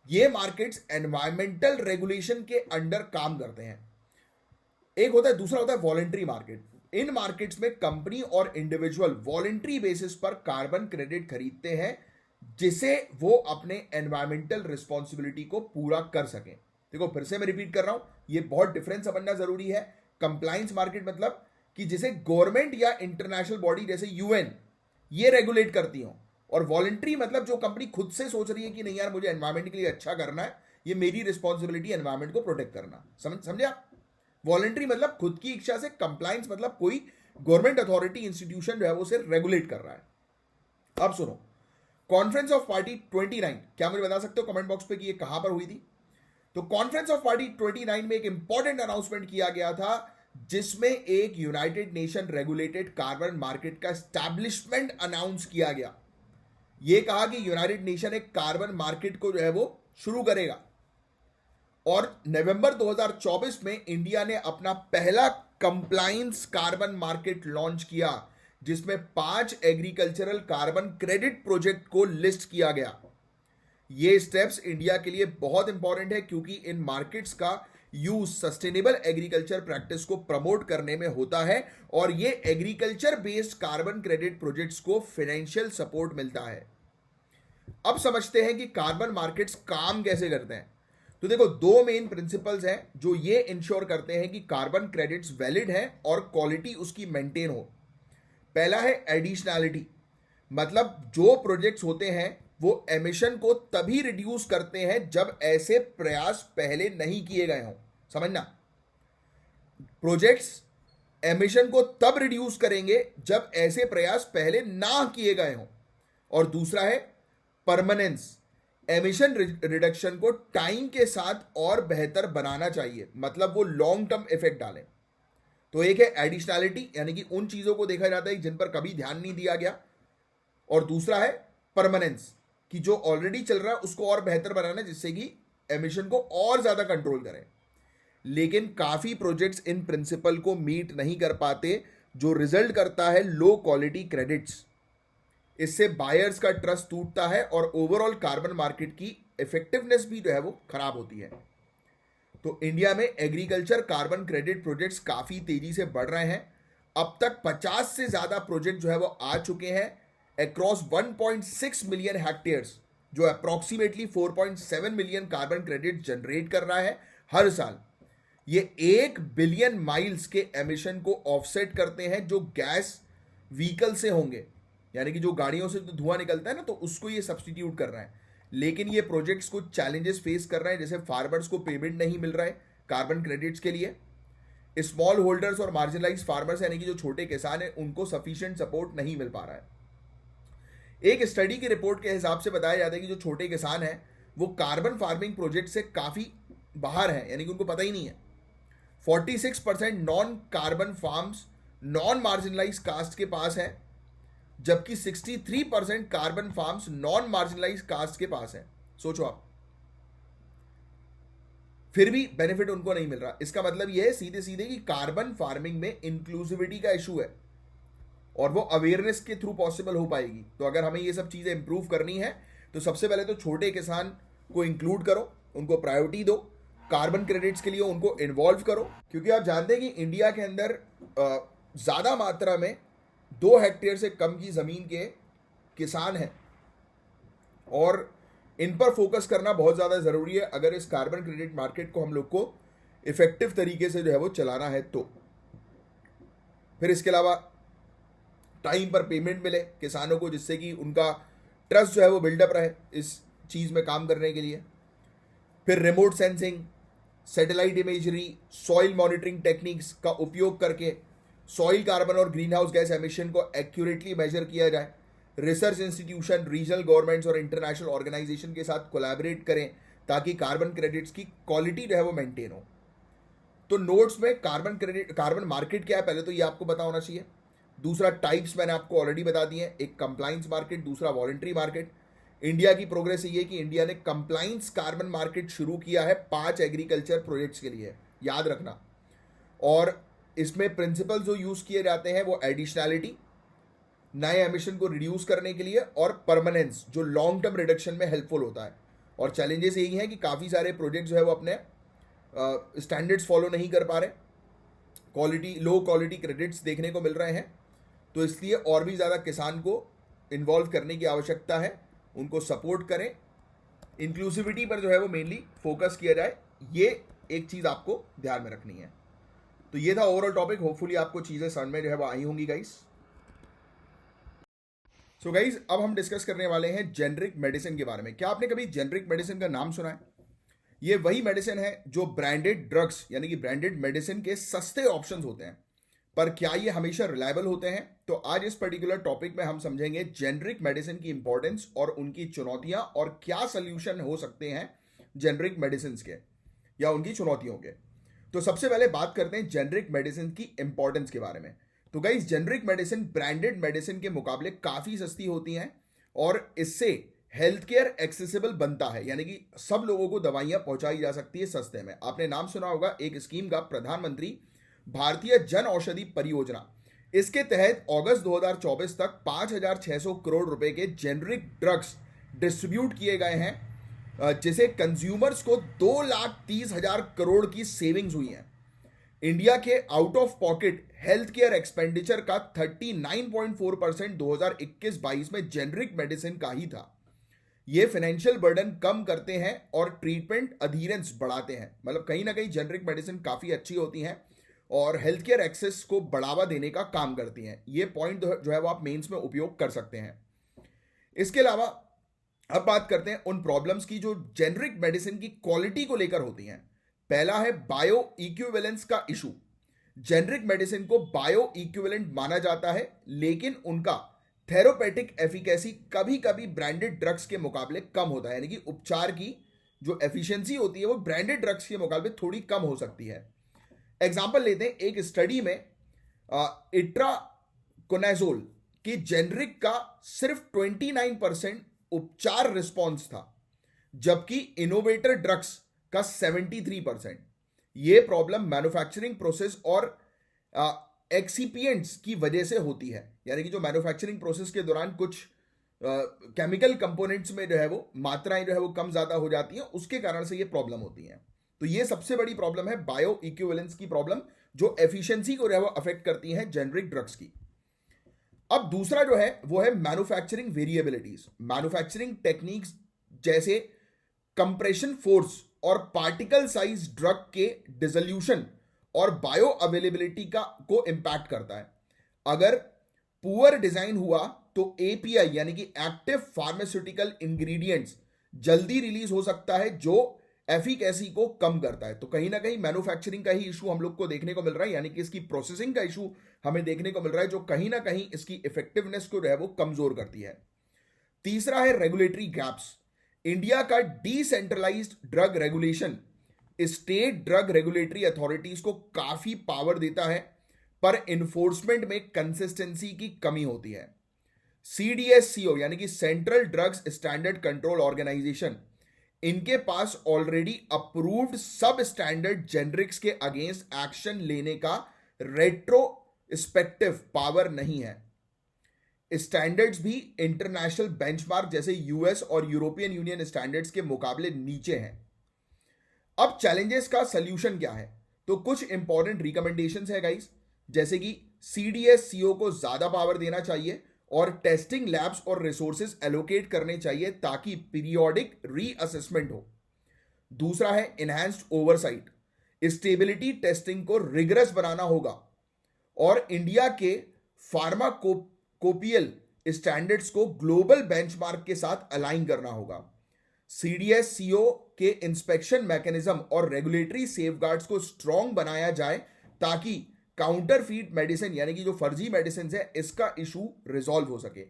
ये मार्केट्स एनवायरमेंटल रेगुलेशन के अंडर काम करते हैं। एक होता है, दूसरा होता है वॉलंटरी मार्केट। इन मार्केट्स में कंपनी और इंडिविजुअल वॉलंटरी बेसिस पर कार्बन क्रेडिट खरीदते हैं, जिसे वो अपने एनवायरमेंटल रिस्पॉन्सिबिलिटी को पूरा कर सकें। देखो फिर से मैं रिपीट कर रहा हूं, ये बहुत डिफरेंस समझना जरूरी है। कंप्लायंस मार्केट मतलब कि जिसे गवर्नमेंट या इंटरनेशनल बॉडी जैसे यूएन ये रेगुलेट करती हो, और वॉलंटरी मतलब जो कंपनी खुद से सोच रही है कि नहीं यार मुझे एनवायरमेंट के लिए अच्छा करना है, ये मेरी रिस्पॉन्सिबिलिटी एनवायरमेंट को प्रोटेक्ट करना। समझे आप? वॉलंटरी मतलब खुद की इच्छा से, कंप्लायंस मतलब कोई गवर्नमेंट अथॉरिटी इंस्टीट्यूशन जो है वो उसे रेगुलेट कर रहा है। अब सुनो, कॉन्फ्रेंस ऑफ पार्टी 29, क्या मुझे बता सकते हो कमेंट बॉक्स पे कि ये कहां पर हुई थी? तो कॉन्फ्रेंस ऑफ पार्टी 29 में एक इंपॉर्टेंट अनाउंसमेंट किया गया था, जिसमें एक United nation regulated carbon market का एस्टैब्लिशमेंट अनाउंस किया गया। यह कहा कि यूनाइटेड नेशन एक कार्बन मार्केट को जो है वो शुरू करेगा। और नवंबर 2024 में इंडिया ने अपना पहला कंप्लायंस कार्बन मार्केट लॉन्च किया, जिसमें 5 एग्रीकल्चरल कार्बन क्रेडिट प्रोजेक्ट को लिस्ट किया गया। ये स्टेप्स इंडिया के लिए बहुत इंपॉर्टेंट है, क्योंकि इन मार्केट्स का यूज सस्टेनेबल एग्रीकल्चर प्रैक्टिस को प्रमोट करने में होता है, और ये agriculture based carbon credit projects को फाइनेंशियल सपोर्ट मिलता है। अब समझते हैं कि कार्बन मार्केट्स काम कैसे करते हैं। तो देखो दो मेन प्रिंसिपल्स हैं जो ये इंश्योर करते हैं कि कार्बन क्रेडिट्स वैलिड हैं और क्वालिटी उसकी मेंटेन हो। पहला है एडिशनैलिटी, मतलब जो प्रोजेक्ट्स होते हैं वो एमिशन को तभी रिड्यूस करते हैं जब ऐसे प्रयास पहले नहीं किए गए हों। समझना, प्रोजेक्ट्स एमिशन को तब रिड्यूस करेंगे जब ऐसे प्रयास पहले ना किए गए हों। और दूसरा है परमानेंस, एमिशन रिडक्शन को टाइम के साथ और बेहतर बनाना चाहिए, मतलब वो लॉन्ग टर्म इफेक्ट डालें। तो एक है एडिशनैलिटी, यानी कि उन चीजों को देखा जाता है जिन पर कभी ध्यान नहीं दिया गया, और दूसरा है परमानेंस, कि जो ऑलरेडी चल रहा है उसको और बेहतर बनाना जिससे कि एमिशन को और ज्यादा कंट्रोल करें। लेकिन काफी प्रोजेक्ट्स इन प्रिंसिपल को मीट नहीं कर पाते, जो रिजल्ट करता है लो क्वालिटी क्रेडिट्स। इससे बायर्स का ट्रस्ट टूटता है और ओवरऑल कार्बन मार्केट की इफेक्टिवनेस भी जो है वो खराब होती है। तो इंडिया में एग्रीकल्चर कार्बन क्रेडिट प्रोजेक्ट्स काफी तेजी से बढ़ रहे हैं। अब तक 50 से ज्यादा प्रोजेक्ट जो है वो आ चुके हैं अक्रॉस 1.6 मिलियन हेक्टेयर्स, जो approximately 4.7 million carbon credit generate कर रहा है हर साल। ये 1 बिलियन माइल्स के एमिशन को ऑफसेट करते हैं जो गैस व्हीकल से होंगे, यानी कि जो गाड़ियों से तो धुआं निकलता है ना, तो उसको ये सब्सटीट्यूट कर रहा है। लेकिन ये प्रोजेक्ट्स कुछ चैलेंजेस फेस कर रहे हैं, जैसे फार्मर्स को पेमेंट नहीं मिल रहा है कार्बन क्रेडिट्स के लिए। स्मॉल होल्डर्स और मार्जिनलाइज फार्मर्स यानी कि जो छोटे किसान हैं उनको सफिशिएंट सपोर्ट नहीं मिल पा रहा है। एक स्टडी की रिपोर्ट के हिसाब से बताया जाता है कि जो छोटे किसान हैं वो कार्बन फार्मिंग प्रोजेक्ट से काफी बाहर हैं, यानी कि उनको पता ही नहीं है। 46% non carbon farms non marginalise caste के पास है, जबकि 63% carbon farms non marginalise caste के पास है। सोचो आप, फिर भी बेनिफिट उनको नहीं मिल रहा। इसका मतलब यह है सीधे सीधे कि कार्बन फार्मिंग में इंक्लूसिविटी का इशू है और वो अवेयरनेस के थ्रू पॉसिबल हो पाएगी। तो अगर हमें ये सब चीजें इंप्रूव करनी है तो सबसे पहले तो छोटे किसान को इंक्लूड करो, उनको प्रायोरिटी दो, कार्बन क्रेडिट्स के लिए उनको इन्वॉल्व करो। क्योंकि आप जानते हैं कि इंडिया के अंदर ज्यादा मात्रा में 2 हेक्टेयर से कम की जमीन के किसान हैं और इन पर फोकस करना बहुत ज़्यादा ज़रूरी है अगर इस कार्बन क्रेडिट मार्केट को हम लोग को इफेक्टिव तरीके से जो है वो चलाना है। तो फिर इसके अलावा टाइम पर पेमेंट मिले किसानों को, जिससे कि उनका ट्रस्ट जो है वो बिल्डअप रहे इस चीज़ में काम करने के लिए। फिर remote sensing, satellite imagery, soil monitoring techniques का उपयोग करके सॉइल कार्बन और ग्रीन हाउस गैस एमिशन को एक्यूरेटली मेजर किया जाए। रिसर्च इंस्टीट्यूशन, रीजनल गवर्नमेंट्स और इंटरनेशनल ऑर्गेनाइजेशन के साथ कोलैबोरेट करें ताकि कार्बन क्रेडिट्स की क्वालिटी जो है वो मेंटेन हो। तो नोट्स में कार्बन मार्केट क्या है पहले तो ये आपको पता होना चाहिए। दूसरा, टाइप्स मैंने आपको ऑलरेडी बता दिए हैं, एक कंप्लाइंस मार्केट, दूसरा वॉलंटरी मार्केट। इंडिया की प्रोग्रेस ये है कि इंडिया ने कंप्लाइंस कार्बन मार्केट शुरू किया है 5 एग्रीकल्चर प्रोजेक्ट्स के लिए, याद रखना। और इसमें प्रिंसिपल जो यूज किए जाते हैं वो एडिशनैलिटी, नए एमिशन को रिड्यूस करने के लिए, और परमानेंस जो लॉन्ग टर्म रिडक्शन में हेल्पफुल होता है। और चैलेंजेस यही हैं कि काफ़ी सारे प्रोजेक्ट जो है वो अपने स्टैंडर्ड्स फॉलो नहीं कर पा रहे, लो क्वालिटी क्रेडिट्स देखने को मिल रहे हैं। तो इसलिए और भी ज़्यादा किसान को इन्वॉल्व करने की आवश्यकता है, उनको सपोर्ट करें, इंक्लूसिविटी पर जो है वो मेनली फोकस किया जाए। ये एक चीज़ आपको ध्यान में रखनी है। तो ये था ओवरऑल टॉपिक। होपफुली आपको चीज़ें समझ में जो है वो आई होंगी गाइस। सो गाइज, अब हम डिस्कस करने वाले हैं जेनरिक मेडिसिन के बारे में। क्या आपने कभी जेनरिक मेडिसिन का नाम सुना है? ये वही मेडिसिन है जो ब्रांडेड ड्रग्स यानी कि ब्रांडेड मेडिसिन के सस्ते ऑप्शंस होते हैं, पर क्या ये हमेशा रिलायबल होते हैं? तो आज इस पर्टिकुलर टॉपिक में हम समझेंगे जेनरिक मेडिसिन की इंपॉर्टेंस और उनकी चुनौतियां और क्या सोल्यूशन हो सकते हैं जेनरिक मेडिसिन के या उनकी चुनौतियों के। तो सबसे पहले बात करते हैं जेनरिक मेडिसिन की इंपॉर्टेंस के बारे में। तो guys, generic medicine branded medicine के मुकाबले काफ़ी सस्ती होती हैं और इससे हेल्थ केयर एक्सेसिबल बनता है, यानी कि सब लोगों को दवाइयाँ पहुंचाई जा सकती है सस्ते में। आपने नाम सुना होगा एक स्कीम का, प्रधानमंत्री भारतीय जन औषधि परियोजना। इसके तहत अगस्त 2024 तक 5,600 करोड़ रुपए के जेनरिक ड्रग्स डिस्ट्रीब्यूट किए गए हैं, जिसे कंज्यूमर्स को 2,30,000 करोड़ की सेविंग्स हुई हैं। इंडिया के out of pocket health care expenditure का 39.4% 2021-22 में जेनरिक मेडिसिन का ही था। ये फाइनेंशियल बर्डन कम करते हैं और ट्रीटमेंट अधीरेंस बढ़ाते हैं। मतलब कहीं ना कहीं जेनरिक मेडिसिन काफ़ी अच्छी होती हैं और हेल्थ केयर एक्सेस को बढ़ावा देने का काम करती हैं। ये पॉइंट जो है वो आप मेंस में उपयोग कर सकते हैं। इसके अलावा अब बात करते हैं उन प्रॉब्लम्स की जो जेनरिक मेडिसिन की क्वालिटी को लेकर होती हैं। पहला है बायो इक्विवेलेंस का इशू। जेनरिक मेडिसिन को बायो इक्विवेलेंट माना जाता है, लेकिन उनका थेरोपेटिक एफिकेसी कभी कभी ब्रांडेड ड्रग्स के मुकाबले कम होता है, यानी कि उपचार की जो एफिशिएंसी होती है वो ब्रांडेड ड्रग्स के मुकाबले थोड़ी कम हो सकती है। एग्जाम्पल लेते हैं, एक स्टडी में इट्राकोनाजोल की जेनरिक का सिर्फ 29% उपचार रिस्पॉन्स था, जबकि इनोवेटर ड्रग्स का 73%। ये प्रॉब्लम मैन्युफैक्चरिंग प्रोसेस और एक्सीपिएंट्स की वजह से होती है, यानी कि जो मैन्युफैक्चरिंग प्रोसेस के दौरान कुछ केमिकल कंपोनेंट्स में जो है वो मात्राएं जो है वो कम ज्यादा हो जाती हैं, उसके कारण से ये प्रॉब्लम होती है। तो ये सबसे बड़ी प्रॉब्लम है बायो इक्विवेलेंस की प्रॉब्लम, जो एफिशिएंसी को जो है वो अफेक्ट करती है जेनरिक ड्रग्स की। अब दूसरा जो है वो है मैन्युफैक्चरिंग वेरिएबिलिटीज। मैन्युफैक्चरिंग टेक्निक्स जैसे कंप्रेशन फोर्स और पार्टिकल साइज ड्रग के डिसोल्यूशन और बायो अवेलेबिलिटी का को इंपैक्ट करता है। अगर पुअर डिजाइन हुआ तो एपीआई यानी कि एक्टिव फार्मास्यूटिकल इंग्रेडिएंट्स जल्दी रिलीज हो सकता है, जो एफिकेसी को कम करता है। तो कहीं ना कहीं मैन्युफैक्चरिंग का ही इशू हम लोग को देखने को मिल रहा है, यानी कि इसकी प्रोसेसिंग का इशू हमें देखने को मिल रहा है, जो कहीं ना कहीं इसकी इफेक्टिवनेस को जो है वो कमजोर करती है। तीसरा है रेगुलेटरी गैप्स। इंडिया का decentralised drug regulation state drug regulatory authorities को काफी पावर देता है, पर इन्फोर्समेंट में कंसिस्टेंसी की कमी होती है। सीडीएससीओ यानी कि central drugs standard control organisation, इनके पास ऑलरेडी अप्रूव्ड सब स्टैंडर्ड जेनरिक्स के अगेंस्ट एक्शन लेने का रेट्रोस्पेक्टिव पावर नहीं है। स्टैंडर्ड्स भी इंटरनेशनल बेंचमार्क जैसे यूएस और यूरोपियन यूनियन स्टैंडर्ड्स के मुकाबले नीचे हैं। अब चैलेंजेस का सॉल्यूशन क्या है? तो कुछ इंपॉर्टेंट रिकमेंडेशंस है गाइस, जैसे कि सीडीएससीओ को ज्यादा पावर देना चाहिए और टेस्टिंग लैब्स और रिसोर्सेज एलोकेट करने चाहिए ताकि पीरियोडिक रीअसेसमेंट हो। दूसरा है इनहैंस्ड ओवरसाइट। स्टेबिलिटी टेस्टिंग को रिगरस बनाना होगा और इंडिया के फार्माकोपियल स्टैंडर्ड्स को ग्लोबल बेंचमार्क के साथ अलाइन करना होगा। सीडीएससीओ के इंस्पेक्शन मैकेनिज्म और रेगुलेटरी सेफगार्ड्स को स्ट्रॉन्ग बनाया जाए ताकि काउंटरफीट मेडिसिन यानी कि जो फर्जी मेडिसिन है इसका इशू रिजॉल्व हो सके।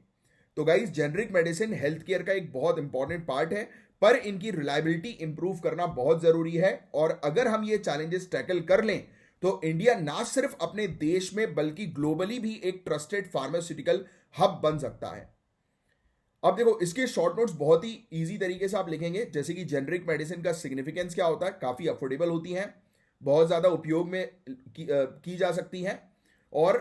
तो guys, generic medicine health care का एक बहुत इंपॉर्टेंट पार्ट है, पर इनकी रिलायबिलिटी इंप्रूव करना बहुत जरूरी है। और अगर हम ये चैलेंजेस टैकल कर लें तो इंडिया ना सिर्फ अपने देश में बल्कि ग्लोबली भी एक ट्रस्टेड फार्मास्यूटिकल हब बन सकता है। अब देखो, इसके शॉर्ट नोट्स बहुत ही इजी तरीके से आप लिखेंगे, जैसे कि जेनरिक मेडिसिन का सिग्निफिकेंस क्या होता है, काफी अफोर्डेबल होती हैं, बहुत ज्यादा उपयोग में की जा सकती हैं और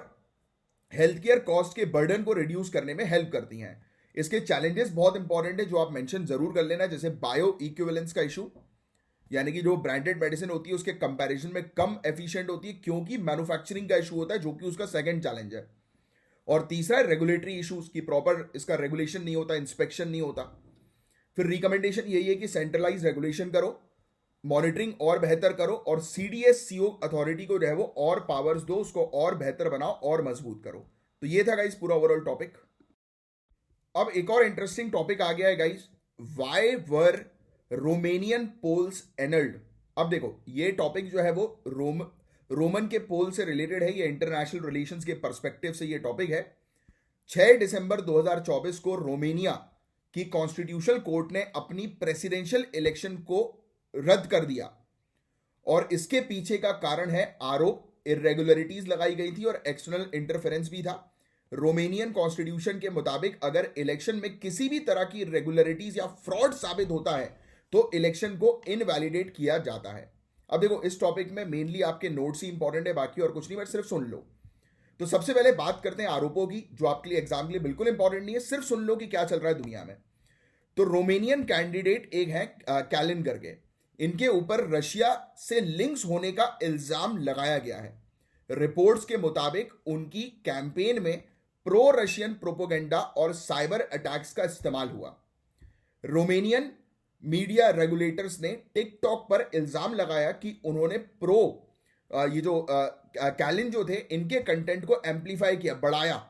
हेल्थ केयर कॉस्ट के बर्डन को रिड्यूस करने में हेल्प करती हैं। इसके चैलेंजेस बहुत इंपॉर्टेंट है जो आप मेंशन जरूर कर लेना, जैसे बायो इक्विवेलेंस का इशू, यानी कि जो ब्रांडेड मेडिसिन होती है उसके कंपैरिजन में कम एफिशिएंट होती है क्योंकि मैन्युफैक्चरिंग का इशू होता है, जो कि उसका सेकंड चैलेंज है। और तीसरा है रेगुलेटरी इशूज की प्रॉपर इसका रेगुलेशन नहीं होता, इंस्पेक्शन नहीं होता। फिर रिकमेंडेशन यही है कि सेंट्रलाइज रेगुलेशन करो, मॉनिटरिंग और बेहतर करो और सीडीएससीओ अथॉरिटी को जो है वो और पावर्स दो, उसको और बेहतर बनाओ और मजबूत करो। तो ये था गाइस पूरा ओवरऑल टॉपिक। अब एक और इंटरेस्टिंग टॉपिक आ गया है guys, why were Romanian polls annulled. अब देखो, ये टॉपिक जो है वो रोमन के पोल से रिलेटेड है, ये इंटरनेशनल रिलेशंस के पर्सपेक्टिव से ये टॉपिक है। 6 दिसंबर 2024 को रोमेनिया की कॉन्स्टिट्यूशनल कोर्ट ने अपनी प्रेसिडेंशियल इलेक्शन को रद्द कर दिया और इसके पीछे का कारण है आरोप, इरेगुलरिटीज लगाई गई थी और एक्सटर्नल इंटरफेरेंस भी था। रोमेनियन कॉन्स्टिट्यूशन के मुताबिक अगर इलेक्शन में किसी भी तरह की इरेगुलरिटीज या फ्रॉड साबित होता है तो इलेक्शन को इनवैलिडेट किया जाता है। अब देखो, इस टॉपिक में मेनली आपके नोट्स ही इंपॉर्टेंट है, बाकी और कुछ नहीं, बट सिर्फ सुन लो। तो सबसे पहले बात करते हैं आरोपों की, जो आपके लिए एग्जाम के लिए बिल्कुल इंपॉर्टेंट नहीं है, सिर्फ सुन लो कि क्या चल रहा है दुनिया में। तो रोमेनियन कैंडिडेट एक है कैलिन करके, इनके ऊपर रशिया से लिंक्स होने का इल्जाम लगाया गया है। रिपोर्ट्स के मुताबिक उनकी कैंपेन में प्रो रशियन प्रोपोगेंडा और साइबर अटैक्स का इस्तेमाल हुआ। रोमेनियन मीडिया रेगुलेटर्स ने टिकटॉक पर इल्जाम लगाया कि उन्होंने ये जो कैलिन जो थे इनके कंटेंट को एम्पलीफाई किया, बढ़ाया,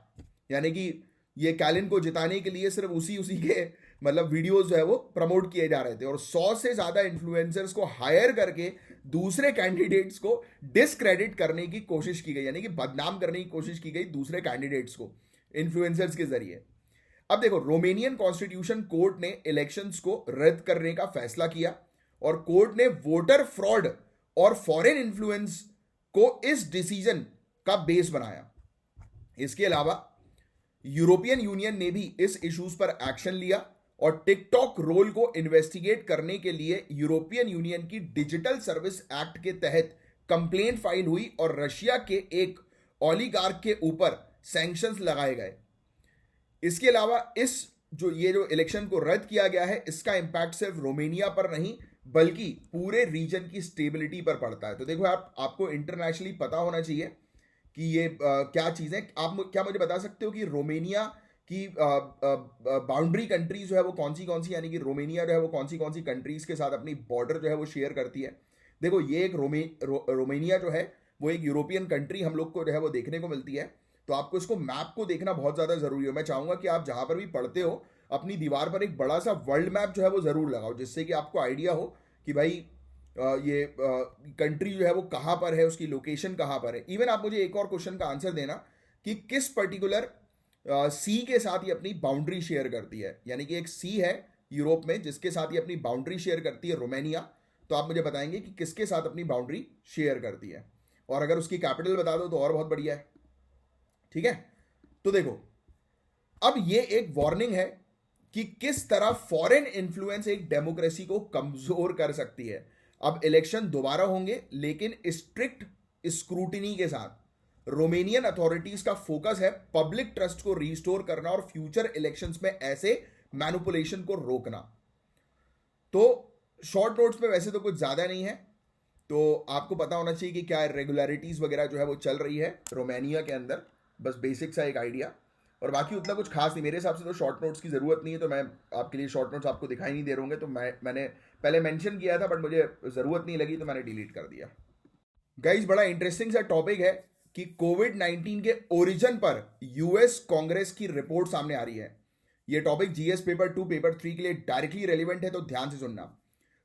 यानी कि ये कैलिन को जिताने के लिए सिर्फ उसी के मतलब वीडियोस जो है वो प्रमोट किए जा रहे थे और 100 से ज्यादा इन्फ्लुएंसर्स को हायर करके दूसरे कैंडिडेट्स को डिसक्रेडिट करने की कोशिश की गई, यानी कि बदनाम करने की कोशिश की गई दूसरे कैंडिडेट्स को इन्फ्लुएंसर्स के जरिए। अब देखो, रोमेनियन कॉन्स्टिट्यूशन कोर्ट ने इलेक्शंस को रद्द करने का फैसला किया और कोर्ट ने वोटर फ्रॉड और फॉरेन इन्फ्लुएंस को इस डिसीजन का बेस बनाया। इसके अलावा यूरोपियन यूनियन ने भी इस इश्यूज पर एक्शन लिया और टिकटॉक रोल को इन्वेस्टिगेट करने के लिए यूरोपियन यूनियन की डिजिटल सर्विस एक्ट के तहत कंप्लेंट फाइल हुई और रशिया के एक ओलिगार्क के ऊपर सैंक्शंस लगाए गए। इसके अलावा ये जो इलेक्शन को रद्द किया गया है, इसका इंपैक्ट सिर्फ रोमेनिया पर नहीं बल्कि पूरे रीजन की स्टेबिलिटी पर पड़ता है। तो देखो, आपको इंटरनेशनली पता होना चाहिए कि ये क्या चीज़ें। आप क्या मुझे बता सकते हो कि रोमेनिया की बाउंड्री कंट्रीज जो है वो कौन सी, यानी कि रोमेनिया जो है वो कौन सी कंट्रीज के साथ अपनी बॉर्डर जो है वो शेयर करती है? देखो, ये एक रोमेनिया जो है वो एक यूरोपियन कंट्री हम लोग को जो है वो देखने को मिलती है। तो आपको इसको मैप को देखना बहुत ज़्यादा ज़रूरी है। मैं चाहूँगा कि आप जहाँ पर भी पढ़ते हो अपनी दीवार पर एक बड़ा सा वर्ल्ड मैप जो है वो ज़रूर लगाओ, जिससे कि आपको आइडिया हो कि भाई ये कंट्री जो है वो कहाँ पर है, उसकी लोकेशन कहाँ पर है। इवन आप मुझे एक और क्वेश्चन का आंसर देना कि किस पर्टिकुलर सी के साथ ये अपनी बाउंड्री शेयर करती है। यानी कि एक सी है यूरोप में जिसके साथ ये अपनी बाउंड्री शेयर करती है, रोमेनिया। तो आप मुझे बताएंगे कि किसके साथ अपनी बाउंड्री शेयर करती है, और अगर उसकी कैपिटल बता दो तो और बहुत बढ़िया है। ठीक है, तो देखो, अब ये एक वार्निंग है कि किस तरह फॉरेन इन्फ्लुएंस एक डेमोक्रेसी को कमजोर कर सकती है। अब इलेक्शन दोबारा होंगे लेकिन स्ट्रिक्ट स्क्रूटिनी के साथ। रोमेनियन अथॉरिटीज का फोकस है पब्लिक ट्रस्ट को रिस्टोर करना और फ्यूचर इलेक्शंस में ऐसे मैनिपुलेशन को रोकना। तो शॉर्ट नोट्स में वैसे तो कुछ ज्यादा नहीं है, तो आपको पता होना चाहिए कि क्या रेगुलरिटीज वगैरह जो है वो चल रही है रोमानिया के अंदर, बस बेसिक सा एक आइडिया। और बाकी उतना कुछ खास नहीं मेरे हिसाब से। तो शॉर्ट नोट्स की ज़रूरत नहीं है, तो मैं आपके लिए शॉर्ट नोट्स आपको दिखाई नहीं दे रहे होंगे। तो मैंने पहले मेंशन किया था बट मुझे ज़रूरत नहीं लगी तो मैंने डिलीट कर दिया। गाइस, बड़ा इंटरेस्टिंग सा टॉपिक है कि कोविड-19 के ओरिजिन पर यूएस कांग्रेस की रिपोर्ट सामने आ रही है। ये टॉपिक जीएस पेपर 2 पेपर 3 के लिए डायरेक्टली रेलिवेंट है, तो ध्यान से सुनना।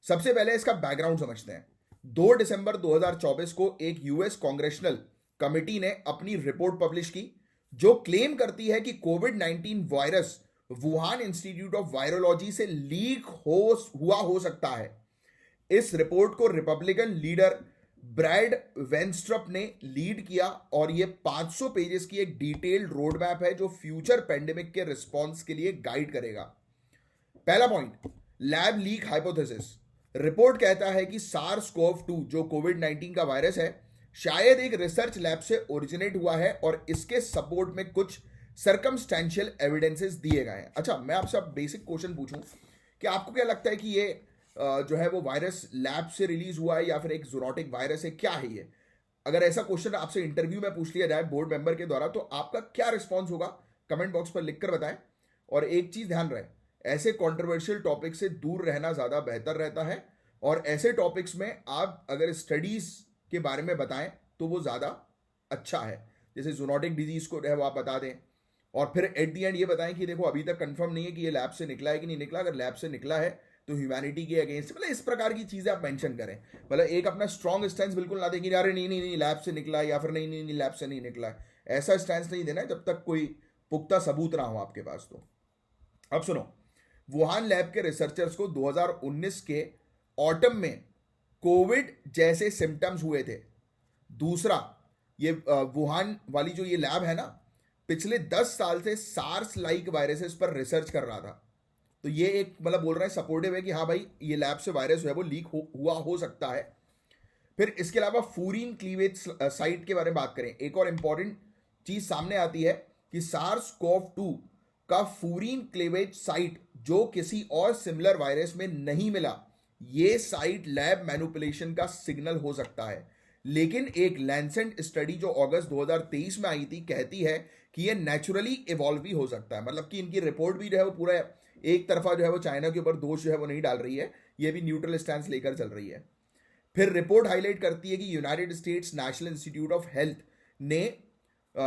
सबसे पहले इसका बैकग्राउंड समझते हैं। 2 दिसंबर 2024 को एक यूएस कांग्रेशनल कमिटी ने अपनी रिपोर्ट पब्लिश की जो क्लेम करती है कि कोविड-19 virus Wuhan Institute of Virology से लीक हुआ हो सकता है। इस रिपोर्ट को रिपब्लिकन लीडर ब्रैड वेंस्ट्रप ने लीड किया और यह 500 पेजेस की एक डिटेल्ड रोड मैप है जो फ्यूचर पेंडेमिक के रिस्पॉन्स के लिए गाइड करेगा। पहला point, lab leak hypothesis. Report कहता है कि SARS-CoV-2 जो कोविड-19 का वायरस है शायद एक रिसर्च लैब से ओरिजिनेट हुआ है और इसके सपोर्ट में कुछ सर्कमस्टेंशियल एविडेंसेस दिए गए हैं। अच्छा, मैं आपसे बेसिक क्वेश्चन पूछूं कि आपको क्या लगता है कि ये जो है वो वायरस लैब से रिलीज हुआ है या फिर एक जूनोटिक वायरस है, क्या है ये? अगर ऐसा क्वेश्चन आपसे इंटरव्यू में पूछ लिया जाए बोर्ड मेंबर के द्वारा तो आपका क्या रिस्पॉन्स होगा, कमेंट बॉक्स पर लिखकर बताएं। और एक चीज ध्यान रहे, ऐसे कंट्रोवर्शियल टॉपिक से दूर रहना ज्यादा बेहतर रहता है, और ऐसे टॉपिक्स में आप अगर स्टडीज के बारे में बताएं तो वो ज़्यादा अच्छा है। जैसे जूनोटिक डिजीज को है वो आप बता दें, और फिर एट दी एंड ये बताएं कि देखो अभी तक कंफर्म नहीं है कि ये लैब से निकला है कि नहीं निकला। अगर लैब से निकला है तो ह्यूमैनिटी के अगेंस्ट, मतलब इस प्रकार की चीज़ें आप मेंशन करें। मतलब एक अपना स्ट्रॉन्ग स्टैंड बिल्कुल ना दें कि अरे नहीं नहीं नहीं लैब से निकला है, या फिर नहीं नहीं नहीं लैब से नहीं निकला है। ऐसा स्टैंड नहीं देना है जब तक कोई पुख्ता सबूत ना हो आपके पास। तो अब सुनो, वुहान लैब के रिसर्चर्स को 2019 के ऑटम में कोविड जैसे सिम्टम्स हुए थे। दूसरा, ये वुहान वाली जो ये लैब है ना, पिछले 10 साल से सार्स लाइक वायरसेस पर रिसर्च कर रहा था। तो ये एक मतलब बोल रहा है सपोर्टिव है कि हाँ भाई ये लैब से वायरस जो है वो लीक हुआ हो सकता है। फिर इसके अलावा फूरिन क्लीवेज साइट के बारे में बात करें, एक और इंपॉर्टेंट चीज सामने आती है कि SARS-CoV-2 का फूरिन क्लीवेज साइट जो किसी और सिमिलर वायरस में नहीं मिला, ये साइट लैब मैनिपुलेशन का सिग्नल हो सकता है। लेकिन एक लैंसेट स्टडी जो अगस्त 2023 में आई थी कहती है कि ये नेचुरली इवॉल्व भी हो सकता है। मतलब कि इनकी रिपोर्ट भी जो है वो पूरा एक तरफा जो है वो चाइना के ऊपर दोष जो है वो नहीं डाल रही है, ये भी न्यूट्रल स्टैंस लेकर चल रही है। फिर रिपोर्ट हाईलाइट करती है कि United states national institute of health ने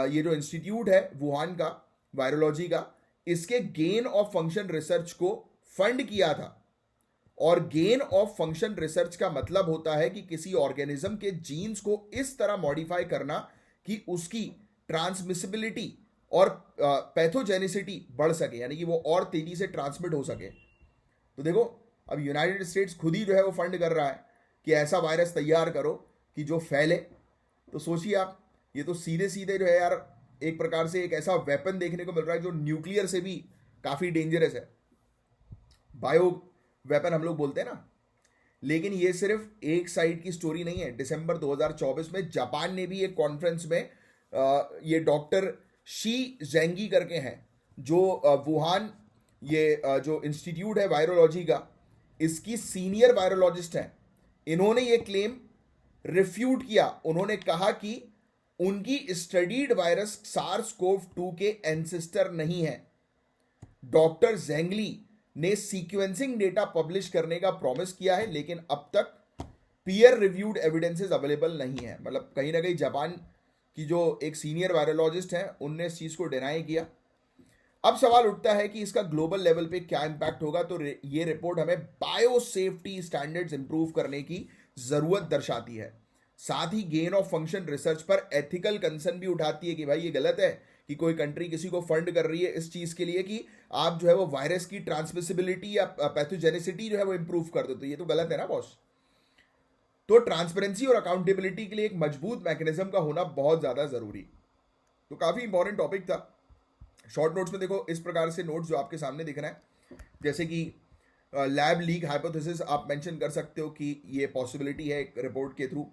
ये जो इंस्टीट्यूट है वुहान का वायरोलॉजी का, इसके गेन ऑफ फंक्शन रिसर्च को फंड किया था। और गेन ऑफ फंक्शन रिसर्च का मतलब होता है कि किसी ऑर्गेनिज्म के जीन्स को इस तरह मॉडिफाई करना कि उसकी ट्रांसमिसिबिलिटी और पैथोजेनिसिटी बढ़ सके, यानी कि वो और तेजी से ट्रांसमिट हो सके। तो देखो, अब यूनाइटेड स्टेट्स खुद ही जो है वो फंड कर रहा है कि ऐसा वायरस तैयार करो कि जो फैले। तो सोचिए आप, ये तो सीधे सीधे जो है यार एक प्रकार से एक ऐसा वेपन देखने को मिल रहा है जो न्यूक्लियर से भी काफ़ी डेंजरस है, बायो वेपन हम लोग बोलते हैं ना। लेकिन ये सिर्फ एक साइड की स्टोरी नहीं है। दिसंबर 2024 में जापान ने भी एक कॉन्फ्रेंस में ये डॉक्टर शी जेंगी करके हैं, जो वुहान ये जो इंस्टीट्यूट है वायरोलॉजी का, इसकी सीनियर वायरोलॉजिस्ट हैं। इन्होंने ये क्लेम रिफ्यूट किया। उन्होंने कहा कि उनकी स्टडीड वायरस सार्स कोव 2 के एंसेस्टर नहीं है। डॉक्टर जेंगली ने सीक्वेंसिंग डेटा पब्लिश करने का प्रॉमिस किया है, लेकिन अब तक पीयर रिव्यूड एविडेंसेस अवेलेबल नहीं है। मतलब कहीं ना कहीं जापान की जो एक सीनियर वायरोलॉजिस्ट हैं उनने इस चीज़ को डिनाई किया। अब सवाल उठता है कि इसका ग्लोबल लेवल पे क्या इंपैक्ट होगा। तो ये रिपोर्ट हमें बायो सेफ्टी स्टैंडर्ड्स इंप्रूव करने की ज़रूरत दर्शाती है। साथ ही गेन ऑफ फंक्शन रिसर्च पर एथिकल कंसर्न भी उठाती है कि भाई ये गलत है कि कोई कंट्री किसी को फंड कर रही है इस चीज़ के लिए कि आप जो है वो वायरस की ट्रांसमिसिबिलिटी या पैथोजेनिसिटी जो है वो इंप्रूव कर दो। तो ये तो गलत है ना बॉस। तो ट्रांसपेरेंसी और अकाउंटेबिलिटी के लिए एक मजबूत मैकेनिज्म का होना बहुत ज़्यादा ज़रूरी। तो काफ़ी इंपॉर्टेंट टॉपिक था। शॉर्ट नोट्स में देखो इस प्रकार से नोट्स जो आपके सामने दिख रहे हैं, जैसे कि लैब लीक हाइपोथेसिस आप मेंशन कर सकते हो कि ये पॉसिबिलिटी है एक रिपोर्ट के थ्रू।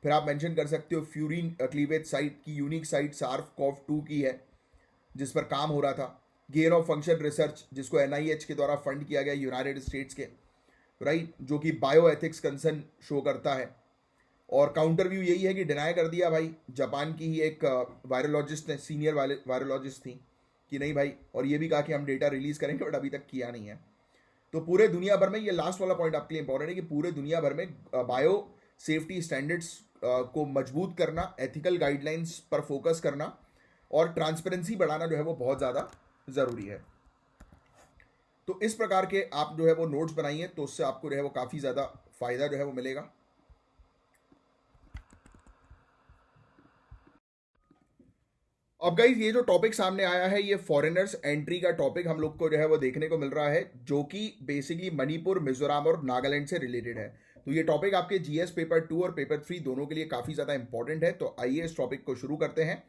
फिर आप मेंशन कर सकते हो फ्यूरिन क्लीवेज साइट की यूनिक साइट सार्फ कॉव 2 की है जिस पर काम हो रहा था। गेन ऑफ फंक्शन रिसर्च जिसको NIH के द्वारा फंड किया गया यूनाइटेड स्टेट्स के, राइट, जो कि बायो एथिक्स कंसर्न शो करता है। और काउंटर व्यू यही है कि डिनाई कर दिया भाई जापान की ही एक वायरोलॉजिस्ट ने, सीनियर वायरोलॉजिस्ट थी, कि नहीं भाई, और ये भी कहा कि हम डेटा रिलीज करेंगे, बट अभी तक किया नहीं है। तो पूरे दुनिया भर में, ये लास्ट वाला पॉइंट आपके लिए इंपॉर्टेंट है कि पूरे दुनिया भर में बायो सेफ्टी स्टैंडर्ड्स को मजबूत करना, एथिकल गाइडलाइंस पर फोकस करना और ट्रांसपेरेंसी बढ़ाना जो है वो बहुत ज़्यादा ज़रूरी है। तो इस प्रकार के आप जो है वो नोट्स बनाइए, तो उससे आपको जो है वो काफ़ी ज़्यादा फायदा जो है वो मिलेगा। अब गाइस ये जो टॉपिक सामने आया है, ये फॉरेनर्स एंट्री का टॉपिक हम लोग को जो है वो देखने को मिल रहा है, जो कि बेसिकली मणिपुर, मिजोरम और नागालैंड से रिलेटेड है। तो ये टॉपिक आपके GS पेपर 2 और पेपर 3 दोनों के लिए काफ़ी ज़्यादा इंपॉर्टेंट है। तो आइए इस टॉपिक को शुरू करते हैं।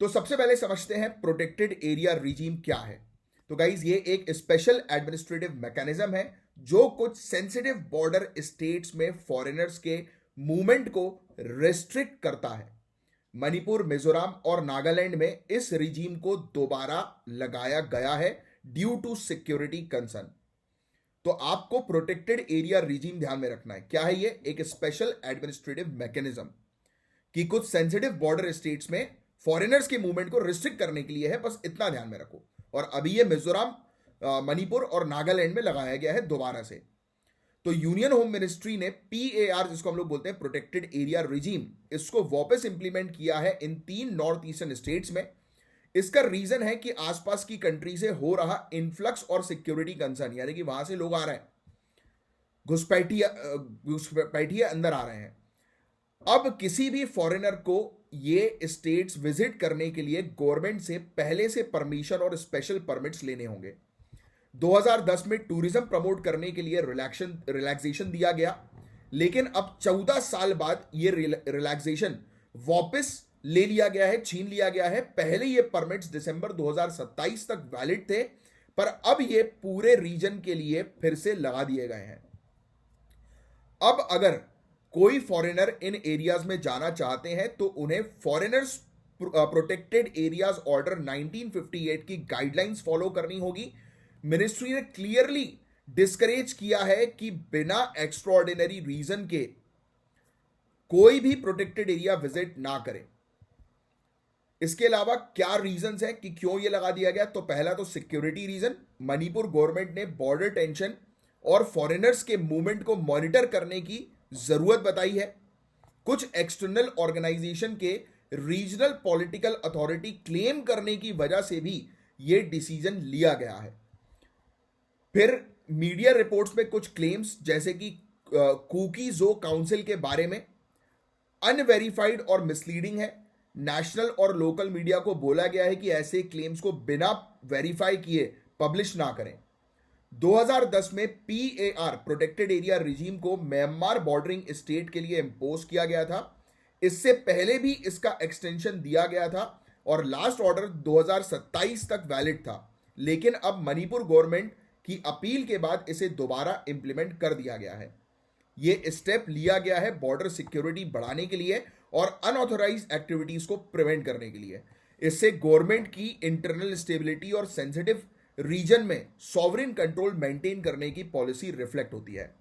तो सबसे पहले समझते हैं प्रोटेक्टेड एरिया रिजीम क्या है। तो गाइज ये एक स्पेशल एडमिनिस्ट्रेटिव मैकेनिज्म है जो कुछ सेंसिटिव बॉर्डर स्टेट्स में फॉरेनर्स के मूवमेंट को रेस्ट्रिक्ट करता है। मणिपुर, मिजोरम और नागालैंड में इस रिजीम को दोबारा लगाया गया है ड्यू टू सिक्योरिटी कंसर्न। तो आपको प्रोटेक्टेड एरिया रिजीम ध्यान में रखना है। क्या है ये? एक स्पेशल एडमिनिस्ट्रेटिव मैकेनिज्म कि कुछ सेंसिटिव बॉर्डर स्टेट्स में फॉरेनर्स के मूवमेंट को रिस्ट्रिक्ट करने के लिए है, बस इतना ध्यान में रखो। और अभी ये मिजोरम, मणिपुर और नागालैंड में लगाया गया है दोबारा से। तो यूनियन होम मिनिस्ट्री ने PAR, जिसको हम लोग बोलते हैं प्रोटेक्टेड एरिया रिजीम, इसको वापस इंप्लीमेंट किया है इन 3 नॉर्थ ईस्टर्न स्टेट्स में। इसका रीजन है कि आसपास की कंट्री से हो रहा इन्फ्लक्स और सिक्योरिटी कंसर्न, यानी कि वहां से लोग आ रहे हैं, घुसपैठिए अंदर आ रहे हैं। अब किसी भी फॉरेनर को ये स्टेट्स विजिट करने के लिए गवर्नमेंट से पहले से परमिशन और स्पेशल परमिट्स लेने होंगे। 2010 में टूरिज्म प्रमोट करने के लिए रिलैक्सेशन दिया गया, लेकिन अब 14 साल बाद ये रिलैक्सेशन वापस ले लिया गया है, छीन लिया गया है। पहले ये परमिट्स दिसंबर 2027 तक वैलिड थे, पर अब ये पूरे रीजन के लिए फिर से लगा दिए गए हैं। अब अगर कोई फॉरेनर इन एरियाज में जाना चाहते हैं तो उन्हें फॉरेनर्स प्रोटेक्टेड एरियाज ऑर्डर 1958 की गाइडलाइंस फॉलो करनी होगी। मिनिस्ट्री ने क्लियरली डिस्करेज किया है कि बिना एक्स्ट्रॉर्डिनरी रीजन के कोई भी प्रोटेक्टेड एरिया विजिट ना करें। इसके अलावा क्या रीजंस हैं कि क्यों ये लगा दिया गया? तो पहला तो सिक्योरिटी रीजन। मणिपुर गवर्नमेंट ने बॉर्डर टेंशन और फॉरेनर्स के मूवमेंट को मॉनिटर करने की जरूरत बताई है। कुछ एक्सटर्नल ऑर्गेनाइजेशन के रीजनल पॉलिटिकल अथॉरिटी क्लेम करने की वजह से भी यह डिसीजन लिया गया है। फिर मीडिया रिपोर्ट्स में कुछ क्लेम्स, जैसे कि कुकी जो काउंसिल के बारे में, अनवेरिफाइड और मिसलीडिंग है। नेशनल और लोकल मीडिया को बोला गया है कि ऐसे क्लेम्स को बिना वेरीफाई किए पब्लिश ना करें। 2010 में पीएआर प्रोटेक्टेड एरिया रिजीम को म्यांमार बॉर्डरिंग स्टेट के लिए इम्पोज किया गया था। इससे पहले भी इसका एक्सटेंशन दिया गया था और लास्ट ऑर्डर 2027 तक वैलिड था, लेकिन अब मणिपुर गवर्नमेंट की अपील के बाद इसे दोबारा इंप्लीमेंट कर दिया गया है। ये स्टेप लिया गया है बॉर्डर सिक्योरिटी बढ़ाने के लिए और अनऑथोराइज एक्टिविटीज को प्रिवेंट करने के लिए। इससे गवर्नमेंट की इंटरनल स्टेबिलिटी और सेंसिटिव रीजन में सॉवरेन कंट्रोल मेंटेन करने की पॉलिसी रिफ्लेक्ट होती है।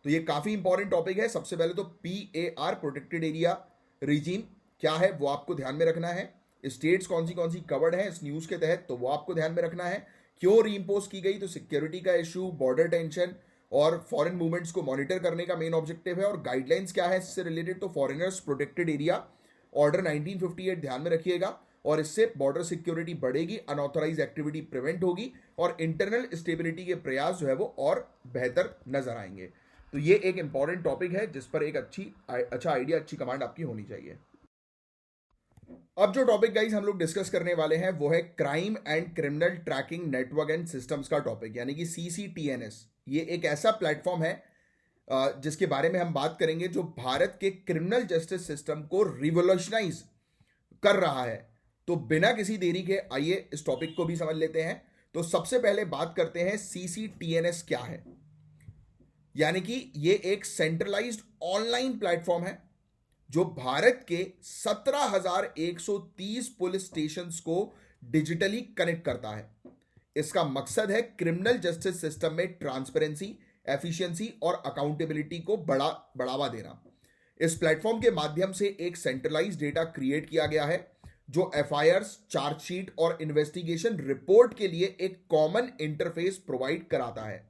तो ये काफी इंपॉर्टेंट टॉपिक है। सबसे पहले तो पीएआर प्रोटेक्टेड एरिया रिजीम क्या है वो आपको ध्यान में रखना है। स्टेट्स कौन सी कवर्ड है इस न्यूज के तहत, तो वो आपको ध्यान में रखना है। क्यों रीइंपोज की गई, तो सिक्योरिटी का इशू, बॉर्डर टेंशन और फॉरेन मूवमेंट्स को मॉनिटर करने का मेन ऑब्जेक्टिव है। और गाइडलाइंस क्या है इससे रिलेटेड, तो फॉरेनर्स प्रोटेक्टेड एरिया ऑर्डर 1958 ध्यान में रखिएगा। और इससे बॉर्डर सिक्योरिटी बढ़ेगी, अनऑथराइज एक्टिविटी प्रिवेंट होगी और इंटरनल स्टेबिलिटी के प्रयास जो है वो और बेहतर नजर आएंगे। तो ये एक इंपॉर्टेंट टॉपिक है जिस पर एक अच्छा आइडिया, अच्छी कमांड आपकी होनी चाहिए। अब जो टॉपिक गाइस हम लोग डिस्कस करने वाले हैं वो है crime and criminal tracking network and systems का टॉपिक, यानी कि सीसीटीएनएस। ये एक ऐसा प्लेटफॉर्म है जिसके बारे में हम बात करेंगे जो भारत के क्रिमिनल जस्टिस सिस्टम को रिवोल्यूशनाइज कर रहा है। तो बिना किसी देरी के आइए इस टॉपिक को भी समझ लेते हैं। तो सबसे पहले बात करते हैं सीसीटीएनएस क्या है। यानी कि ये एक सेंट्रलाइज्ड ऑनलाइन प्लेटफॉर्म है जो भारत के 17,130 पुलिस स्टेशंस को डिजिटली कनेक्ट करता है। इसका मकसद है क्रिमिनल जस्टिस सिस्टम में ट्रांसपेरेंसी, एफिशिएंसी और अकाउंटेबिलिटी को बढ़ावा देना। इस प्लेटफॉर्म के माध्यम से एक सेंट्रलाइज्ड डेटा क्रिएट किया गया है जो एफआईआर्स, चार्जशीट और इन्वेस्टिगेशन रिपोर्ट के लिए एक कॉमन इंटरफेस प्रोवाइड कराता है।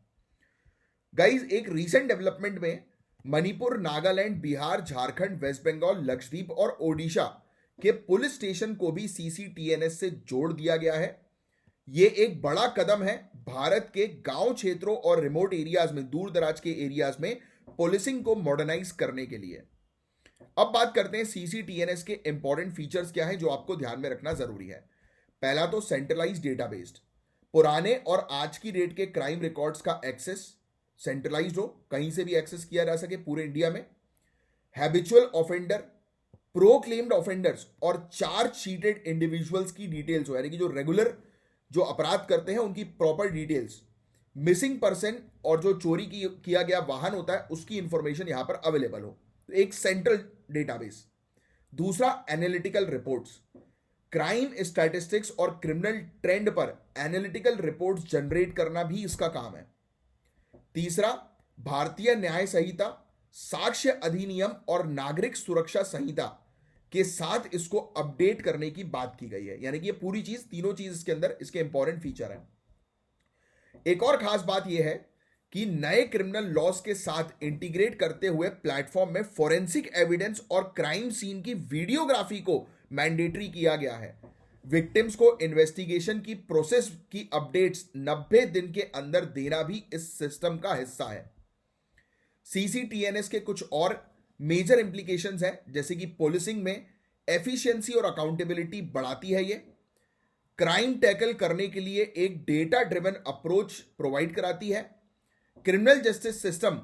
गाइस, एक रीसेंट डेवलपमेंट में मणिपुर, नागालैंड, बिहार, झारखंड, वेस्ट बंगाल, लक्षद्वीप और ओडिशा के पुलिस स्टेशन को भी सीसीटीएनएस से जोड़ दिया गया है। यह एक बड़ा कदम है भारत के गांव क्षेत्रों और रिमोट एरियाज में, दूर दराज के एरियाज में पुलिसिंग को मॉडर्नाइज करने के लिए। अब बात करते हैं सीसीटीएनएस के इंपॉर्टेंट फीचर्स क्या हैं जो आपको ध्यान में रखना जरूरी है। पहला तो सेंट्रलाइज्ड डेटाबेस, पुराने और आज की डेट के क्राइम रिकॉर्ड्स का एक्सेस सेंट्रलाइज्ड हो, कहीं से भी एक्सेस किया जा सके पूरे इंडिया में। हैबिचुअल ऑफेंडर, प्रोक्लेम्ड ऑफेंडर्स और चार्ज शीटेड इंडिविजुअल्स की डिटेल्स हो, यानी कि जो रेगुलर जो अपराध करते हैं उनकी प्रॉपर डिटेल्स, मिसिंग पर्सन और जो चोरी किया गया वाहन होता है उसकी इंफॉर्मेशन यहां पर अवेलेबल हो। तो एक सेंट्रल डेटाबेस। दूसरा, एनालिटिकल रिपोर्ट्स, क्राइम स्टैटिस्टिक्स और क्रिमिनल ट्रेंड पर एनालिटिकल रिपोर्ट्स जनरेट करना भी इसका काम है। तीसरा, भारतीय न्याय संहिता, साक्ष्य अधिनियम और नागरिक सुरक्षा संहिता के साथ इसको अपडेट करने की बात की गई है। यानी कि ये पूरी चीज, तीनों चीज इसके अंदर इसके इंपॉर्टेंट फीचर है। एक और खास बात यह है कि नए क्रिमिनल लॉस के साथ इंटीग्रेट करते हुए प्लेटफॉर्म में फोरेंसिक एविडेंस और क्राइम सीन की वीडियोग्राफी को मैंडेटरी किया गया है। विक्टिम्स को इन्वेस्टिगेशन की प्रोसेस की अपडेट्स 90 दिन के अंदर देना भी इस सिस्टम का हिस्सा है। सीसीटीएनएस के कुछ और मेजर इंप्लीकेशंस हैं, जैसे कि पुलिसिंग में एफिशिएंसी और अकाउंटेबिलिटी बढ़ाती है। ये क्राइम टैकल करने के लिए एक डेटा ड्रिवन अप्रोच प्रोवाइड कराती है। क्रिमिनल जस्टिस सिस्टम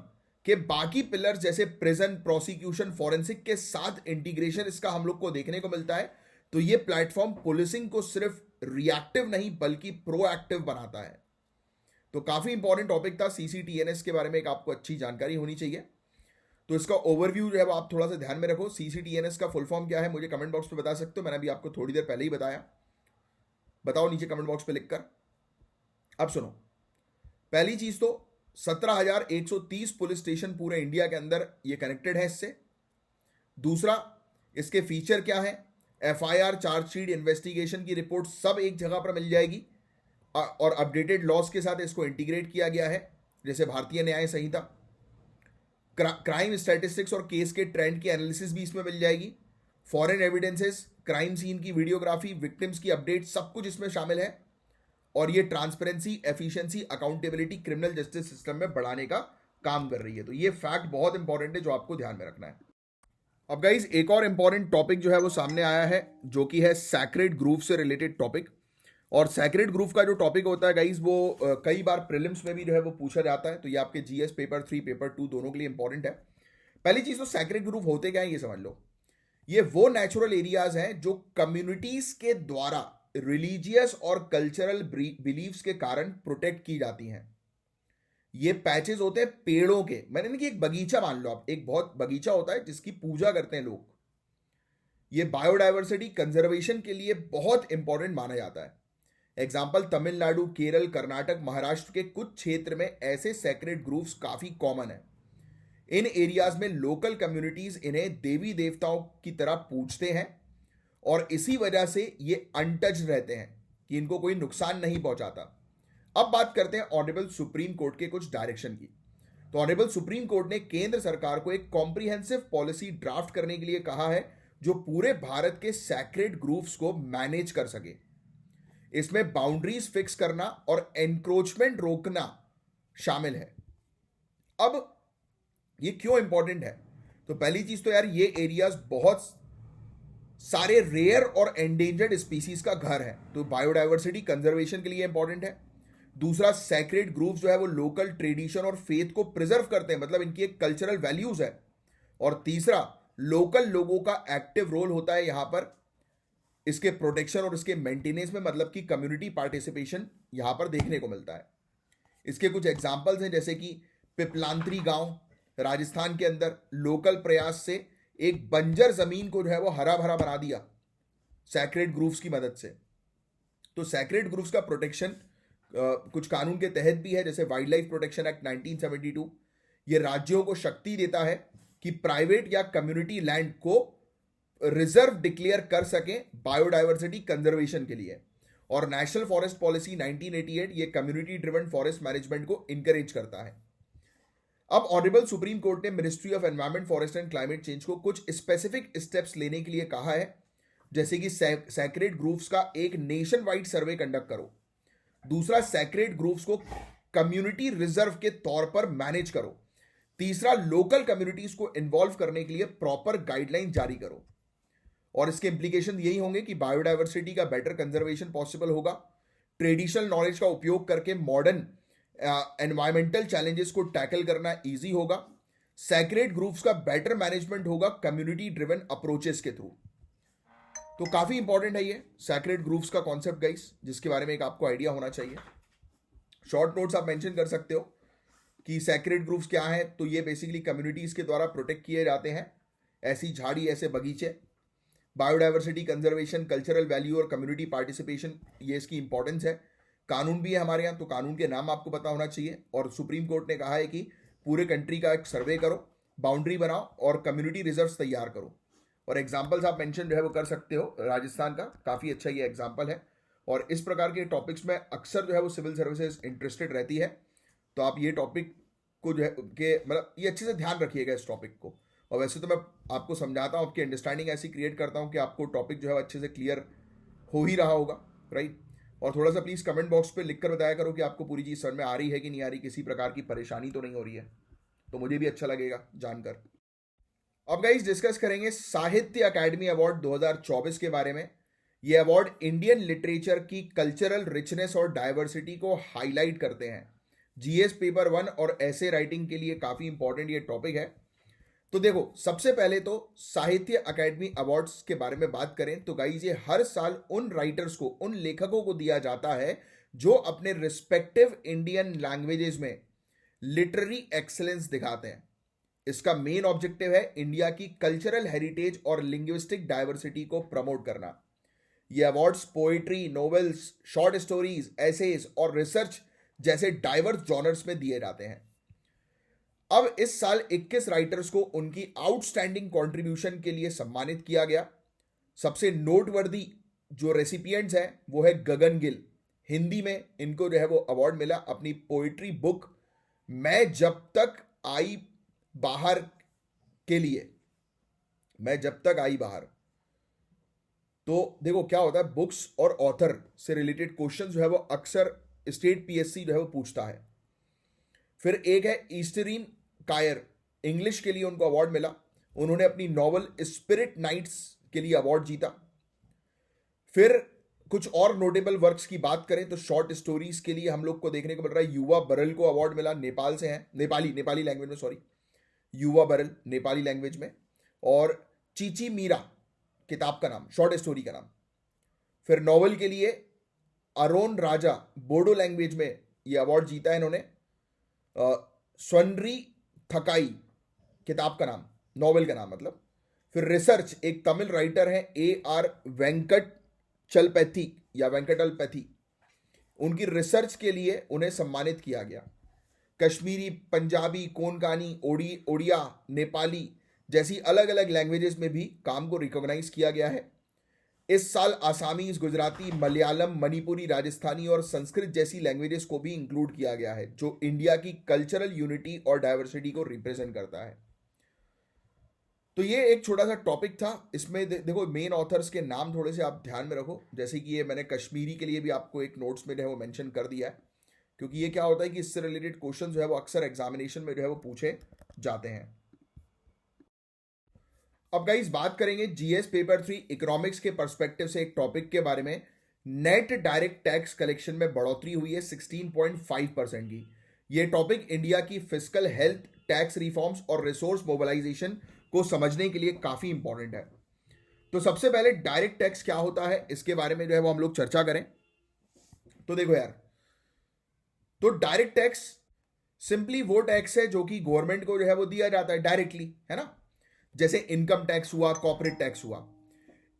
के बाकी पिलर्स जैसे प्रिजन, प्रोसिक्यूशन, फॉरेंसिक के साथ इंटीग्रेशन इसका हम लोग को देखने को मिलता है। तो ये प्लेटफॉर्म पुलिसिंग को सिर्फ रिएक्टिव नहीं बल्कि प्रोएक्टिव बनाता है। तो काफी इंपॉर्टेंट टॉपिक था सीसीटीएनएस के बारे में, एक आपको अच्छी जानकारी होनी चाहिए। तो इसका ओवरव्यू जो है वो आप थोड़ा सा ध्यान में रखो। सीसीटीएनएस का फुल फॉर्म क्या है मुझे कमेंट बॉक्स पे बता सकते हो, मैंने अभी आपको थोड़ी देर पहले ही बताया। बताओ नीचे कमेंट बॉक्स पे लिखकर। अब सुनो, पहली चीज तो 17,130 पुलिस स्टेशन पूरे इंडिया के अंदर ये कनेक्टेड है इससे। दूसरा, इसके फीचर क्या है, एफआईआर, चार्जशीट, इन्वेस्टिगेशन की रिपोर्ट सब एक जगह पर मिल जाएगी और अपडेटेड लॉस के साथ इसको इंटीग्रेट किया गया है, जैसे भारतीय न्याय संहिता। क्राइम स्टैटिस्टिक्स और केस के ट्रेंड की एनालिसिस भी इसमें मिल जाएगी। फॉरेन एविडेंसेस, क्राइम सीन की वीडियोग्राफी, विक्टिम्स की अपडेट, सब कुछ इसमें शामिल है। और ये transparency, efficiency, accountability criminal justice system में बढ़ाने का काम कर रही है। तो ये फैक्ट बहुत इंपॉर्टेंट है जो आपको ध्यान में रखना है। अब गाइज एक और इंपॉर्टेंट टॉपिक जो है वो सामने आया है, जो कि है सैक्रेड ग्रुव से रिलेटेड टॉपिक। और सैक्रेड ग्रुव का जो टॉपिक होता है गाइज, वो कई बार प्रीलिम्स में भी जो है वो पूछा जाता है। तो ये आपके जीएस पेपर 3 पेपर 2 दोनों के लिए इंपॉर्टेंट है। पहली चीज तो सैक्रेड ग्रुव होते क्या है ये समझ लो। ये वो नेचुरल एरियाज हैं जो कम्युनिटीज के द्वारा रिलीजियस और कल्चरल बिलीव्स के कारण प्रोटेक्ट की जाती हैं। ये पैचेस होते हैं पेड़ों के, मैंने नहीं कि एक बगीचा मान लो आप, एक बहुत बगीचा होता है जिसकी पूजा करते हैं लोग। ये बायोडायवर्सिटी कंजर्वेशन के लिए बहुत इंपॉर्टेंट माना जाता है। एग्जाम्पल तमिलनाडु, केरल, कर्नाटक, महाराष्ट्र के कुछ क्षेत्र में ऐसे सैक्रेड ग्रूव्स काफी कॉमन है। इन एरियाज में लोकल कम्युनिटीज इन्हें देवी देवताओं की तरह पूजते हैं और इसी वजह से ये अनटच्ड रहते हैं कि इनको कोई नुकसान नहीं पहुंचाता। अब बात करते हैं ऑनरेबल सुप्रीम कोर्ट के कुछ डायरेक्शन की। तो ऑनरेबल सुप्रीम कोर्ट ने केंद्र सरकार को एक कॉम्प्रिहेंसिव पॉलिसी ड्राफ्ट करने के लिए कहा है जो पूरे भारत के सैक्रेड ग्रूव्स को मैनेज कर सके। इसमें बाउंड्रीज फिक्स करना और एनक्रोचमेंट रोकना शामिल है। अब ये क्यों इंपॉर्टेंट है? तो पहली चीज तो यार, ये एरियाज बहुत सारे रेयर और एंडेंजर्ड स्पीसीज का घर है, तो बायोडायवर्सिटी कंजर्वेशन के लिए इंपॉर्टेंट है। दूसरा, सैक्रेड ग्रूव्स जो है वो लोकल ट्रेडिशन और फेथ को प्रिजर्व करते हैं, मतलब इनकी एक कल्चरल वैल्यूज है। और तीसरा, लोकल लोगों का एक्टिव रोल होता है यहां पर इसके प्रोटेक्शन और इसके मेंटेनेंस में, मतलब कि कम्युनिटी पार्टिसिपेशन यहां पर देखने को मिलता है। इसके कुछ एग्जाम्पल्स हैं, जैसे कि पिपलांत्री गांव राजस्थान के अंदर लोकल प्रयास से एक बंजर जमीन को जो है वो हरा भरा बना दिया सैक्रेड ग्रूव्स की मदद से। तो सैक्रेड ग्रूव्स का प्रोटेक्शन कुछ कानून के तहत भी है, जैसे वाइल्ड लाइफ प्रोटेक्शन एक्ट 1972। ये राज्यों को शक्ति देता है कि प्राइवेट या कम्युनिटी लैंड को रिजर्व डिक्लेयर कर सकें बायोडायवर्सिटी कंजर्वेशन के लिए। और नेशनल फॉरेस्ट पॉलिसी 1988 ये कम्युनिटी ड्रिवन फॉरेस्ट मैनेजमेंट को इंकरेज करता है। अब ऑनरेबल सुप्रीम कोर्ट ने ministry of environment, forest and climate change को कुछ स्पेसिफिक स्टेप्स लेने के लिए कहा है, जैसे कि सैक्रेड ग्रूव्स का एक नेशन वाइड सर्वे कंडक्ट करो। दूसरा, सैक्रेड ग्रूव्स को कम्युनिटी रिजर्व के तौर पर मैनेज करो। तीसरा, लोकल कम्युनिटीज को इन्वॉल्व करने के लिए प्रॉपर गाइडलाइन जारी करो। और इसके इंप्लीकेशन यही होंगे कि बायोडायवर्सिटी का बेटर कंजर्वेशन पॉसिबल होगा, ट्रेडिशनल नॉलेज का उपयोग करके मॉडर्न एनवायरमेंटल चैलेंजेस को टैकल करना इजी होगा, सैक्रेड ग्रूव्स का बेटर मैनेजमेंट होगा कम्युनिटी ड्रिवन अप्रोचेस के थ्रू। तो काफी इंपॉर्टेंट है ये सैक्रेड ग्रूव्स का कॉन्सेप्ट गाइस, जिसके बारे में एक आपको आइडिया होना चाहिए। शॉर्ट नोट्स आप मेंशन कर सकते हो कि सैक्रेड ग्रूव्स क्या है। तो ये बेसिकली कम्युनिटीज के द्वारा प्रोटेक्ट किए जाते हैं ऐसी झाड़ी, ऐसे बगीचे। बायोडायवर्सिटी कंजर्वेशन, कल्चरल वैल्यू और कम्युनिटी पार्टिसिपेशन, ये इसकी इंपॉर्टेंस है। कानून भी है हमारे यहाँ, तो कानून के नाम आपको पता होना चाहिए। और सुप्रीम कोर्ट ने कहा है कि पूरे कंट्री का एक सर्वे करो, बाउंड्री बनाओ और कम्युनिटी रिजर्व्स तैयार करो। और एग्जाम्पल्स आप मेंशन जो है वो कर सकते हो, राजस्थान का काफ़ी अच्छा ये एग्जाम्पल है। और इस प्रकार के टॉपिक्स में अक्सर जो है वो सिविल सर्विसेज इंटरेस्टेड रहती है। तो आप ये टॉपिक को जो है के मतलब ये अच्छे से ध्यान रखिएगा इस टॉपिक को। और वैसे तो मैं आपको समझाता हूँ, आपकी अंडरस्टैंडिंग ऐसी क्रिएट करता हूँ कि आपको टॉपिक जो है अच्छे से क्लियर हो ही रहा होगा, राइट। और थोड़ा सा प्लीज़ कमेंट बॉक्स पे लिख कर बताया करो कि आपको पूरी चीज़ समझ में आ रही है कि नहीं आ रही, किसी प्रकार की परेशानी तो नहीं हो रही है, तो मुझे भी अच्छा लगेगा जानकर। अब गाइस डिस्कस करेंगे साहित्य अकादमी अवार्ड 2024 के बारे में। ये अवार्ड इंडियन लिटरेचर की कल्चरल रिचनेस और डाइवर्सिटी को हाईलाइट करते हैं। जीएस पेपर 1 और ऐसे राइटिंग के लिए काफ़ी इंपॉर्टेंट ये टॉपिक है। तो देखो, सबसे पहले तो साहित्य अकादमी अवार्ड्स के बारे में बात करें तो गाइज ये हर साल उन राइटर्स को, उन लेखकों को दिया जाता है जो अपने रिस्पेक्टिव इंडियन लैंग्वेजेस में लिटरेरी एक्सेलेंस दिखाते हैं। इसका मेन ऑब्जेक्टिव है इंडिया की कल्चरल हेरिटेज और लिंग्विस्टिक डाइवर्सिटी को प्रमोट करना। ये awards poetry, novels, short stories, essays और रिसर्च जैसे डाइवर्स जॉनर्स में दिए जाते हैं। अब इस साल 21 राइटर्स को उनकी आउटस्टैंडिंग कंट्रीब्यूशन के लिए सम्मानित किया गया। सबसे नोटवर्दी जो रेसिपिएंट्स हैं वो है गगन गिल। हिंदी में इनको जो है वो अवार्ड मिला अपनी पोइट्री बुक मैं जब तक आई बाहर के लिए। मैं जब तक आई बाहर। तो देखो क्या होता है, बुक्स और ऑथर से रिलेटेड क्वेश्चन जो है वो अक्सर स्टेट पीएससी जो है वो पूछता है। फिर एक है ईस्टरीन कायर, इंग्लिश के लिए उनको अवार्ड मिला। उन्होंने अपनी नॉवल स्पिरिट नाइट्स के लिए अवार्ड जीता। फिर कुछ और नोटेबल वर्क्स की बात करें तो शॉर्ट स्टोरीज के लिए हम लोग को देखने को मिल रहा है युवा बरल को अवार्ड मिला, नेपाल से हैं, नेपाली लैंग्वेज में, सॉरी, युवा बरल नेपाली लैंग्वेज में। और चीची मीरा किताब का नाम, शॉर्ट स्टोरी का नाम। फिर नॉवल के लिए अरोन राजा बोडो लैंग्वेज में ये अवार्ड जीता है इन्होंने। स्वनरी थकाई किताब का नाम, नॉवेल का नाम मतलब। फिर रिसर्च, एक तमिल राइटर है AR वेंकट चलपैथी या वेंकटलपैथी, उनकी रिसर्च के लिए उन्हें सम्मानित किया गया। कश्मीरी, पंजाबी, कोंकणी, ओडिया, नेपाली जैसी अलग अलग लैंग्वेजेस में भी काम को रिकॉग्नाइज किया गया है। इस साल आसामीज, गुजराती, मलयालम, मणिपुरी, राजस्थानी और संस्कृत जैसी लैंग्वेजेस को भी इंक्लूड किया गया है, जो इंडिया की कल्चरल यूनिटी और डाइवर्सिटी को रिप्रेजेंट करता है। तो ये एक छोटा सा टॉपिक था। इसमें देखो मेन ऑथर्स के नाम थोड़े से आप ध्यान में रखो, जैसे कि ये मैंने कश्मीरी के लिए भी आपको एक नोट्स में जो है वो मेंशन कर दिया है, क्योंकि ये क्या होता है कि इससे रिलेटेड क्वेश्चन जो है वो अक्सर एग्जामिनेशन में जो है वो पूछे जाते हैं। अब गाइस बात करेंगे GS पेपर 3 इकोनॉमिक्स के पर्सपेक्टिव से एक टॉपिक के बारे में। नेट डायरेक्ट टैक्स कलेक्शन में बढ़ोतरी हुई है 16.5% की। ये टॉपिक इंडिया की फिस्कल हेल्थ, टैक्स रिफॉर्म्स और रिसोर्स मोबिलाइजेशन को समझने के लिए काफी इंपॉर्टेंट है। तो सबसे पहले डायरेक्ट टैक्स क्या होता है इसके बारे में जो है वो हम लोग चर्चा करें। तो देखो यार, तो डायरेक्ट टैक्स सिंपली वो टैक्स है जो कि गवर्नमेंट को जो है वो दिया जाता है डायरेक्टली, है ना। जैसे इनकम टैक्स हुआ, कॉर्पोरेट टैक्स हुआ।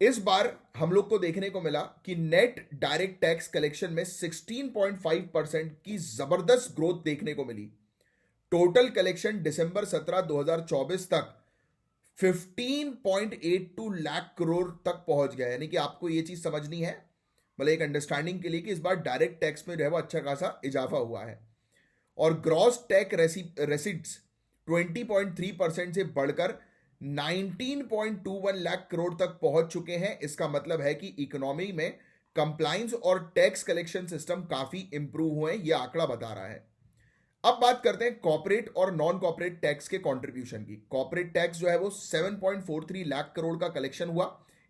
इस बार हम लोग को देखने को मिला कि नेट डायरेक्ट टैक्स कलेक्शन में 16.5% की जबरदस्त ग्रोथ देखने को मिली। टोटल कलेक्शन दिसंबर 17, 2024 तक 15.82 लाख करोड़ तक पहुंच गया। यानी कि आपको ये चीज समझनी है, मतलब एक अंडरस्टैंडिंग के लिए, कि इस बार डायरेक्ट टैक्स में जो है वो अच्छा खासा इजाफा हुआ है। और ग्रॉस टैक्स रेसिड्स 20.3% से बढ़कर 19.21 लाख करोड़ तक पहुंच चुके हैं। इसका मतलब है कि इकोनॉमी में कंप्लायंस और टैक्स कलेक्शन सिस्टम काफी इंप्रूव हुए, यह आंकड़ा बता रहा है। अब बात करते हैं कॉर्पोरेट और नॉन कॉर्पोरेट टैक्स के कंट्रीब्यूशन की। कॉर्पोरेट टैक्स जो है वो 7.43 लाख करोड़ का कलेक्शन हुआ,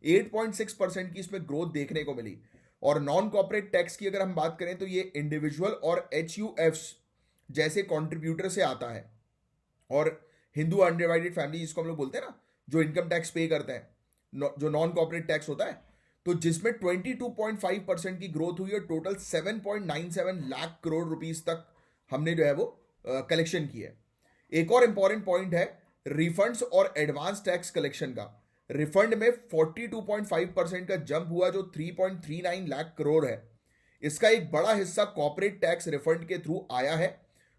8.6% की इसमें ग्रोथ देखने को मिली। और नॉन कॉर्पोरेट टैक्स की अगर हम बात करें तो ये इंडिविजुअल और HUFs जैसे कंट्रीब्यूटर से आता है। और हिंदू अनडिवाइडेड फैमिली जिसको हम लोग बोलते हैं ना, जो इनकम टैक्स पे करते हैं, जो नॉन कॉर्पोरेट टैक्स होता है, तो जिसमें 22.5% की ग्रोथ हुई और टोटल 7.97 लाख करोड़ रुपीस तक हमने जो है वो कलेक्शन की है। एक और इंपॉर्टेंट पॉइंट है रिफंड्स और एडवांस टैक्स कलेक्शन का। रिफंड में 42.5% का जंप हुआ, जो 3.39 लाख करोड़ है। इसका एक बड़ा हिस्सा कॉर्पोरेट टैक्स रिफंड के थ्रू आया है,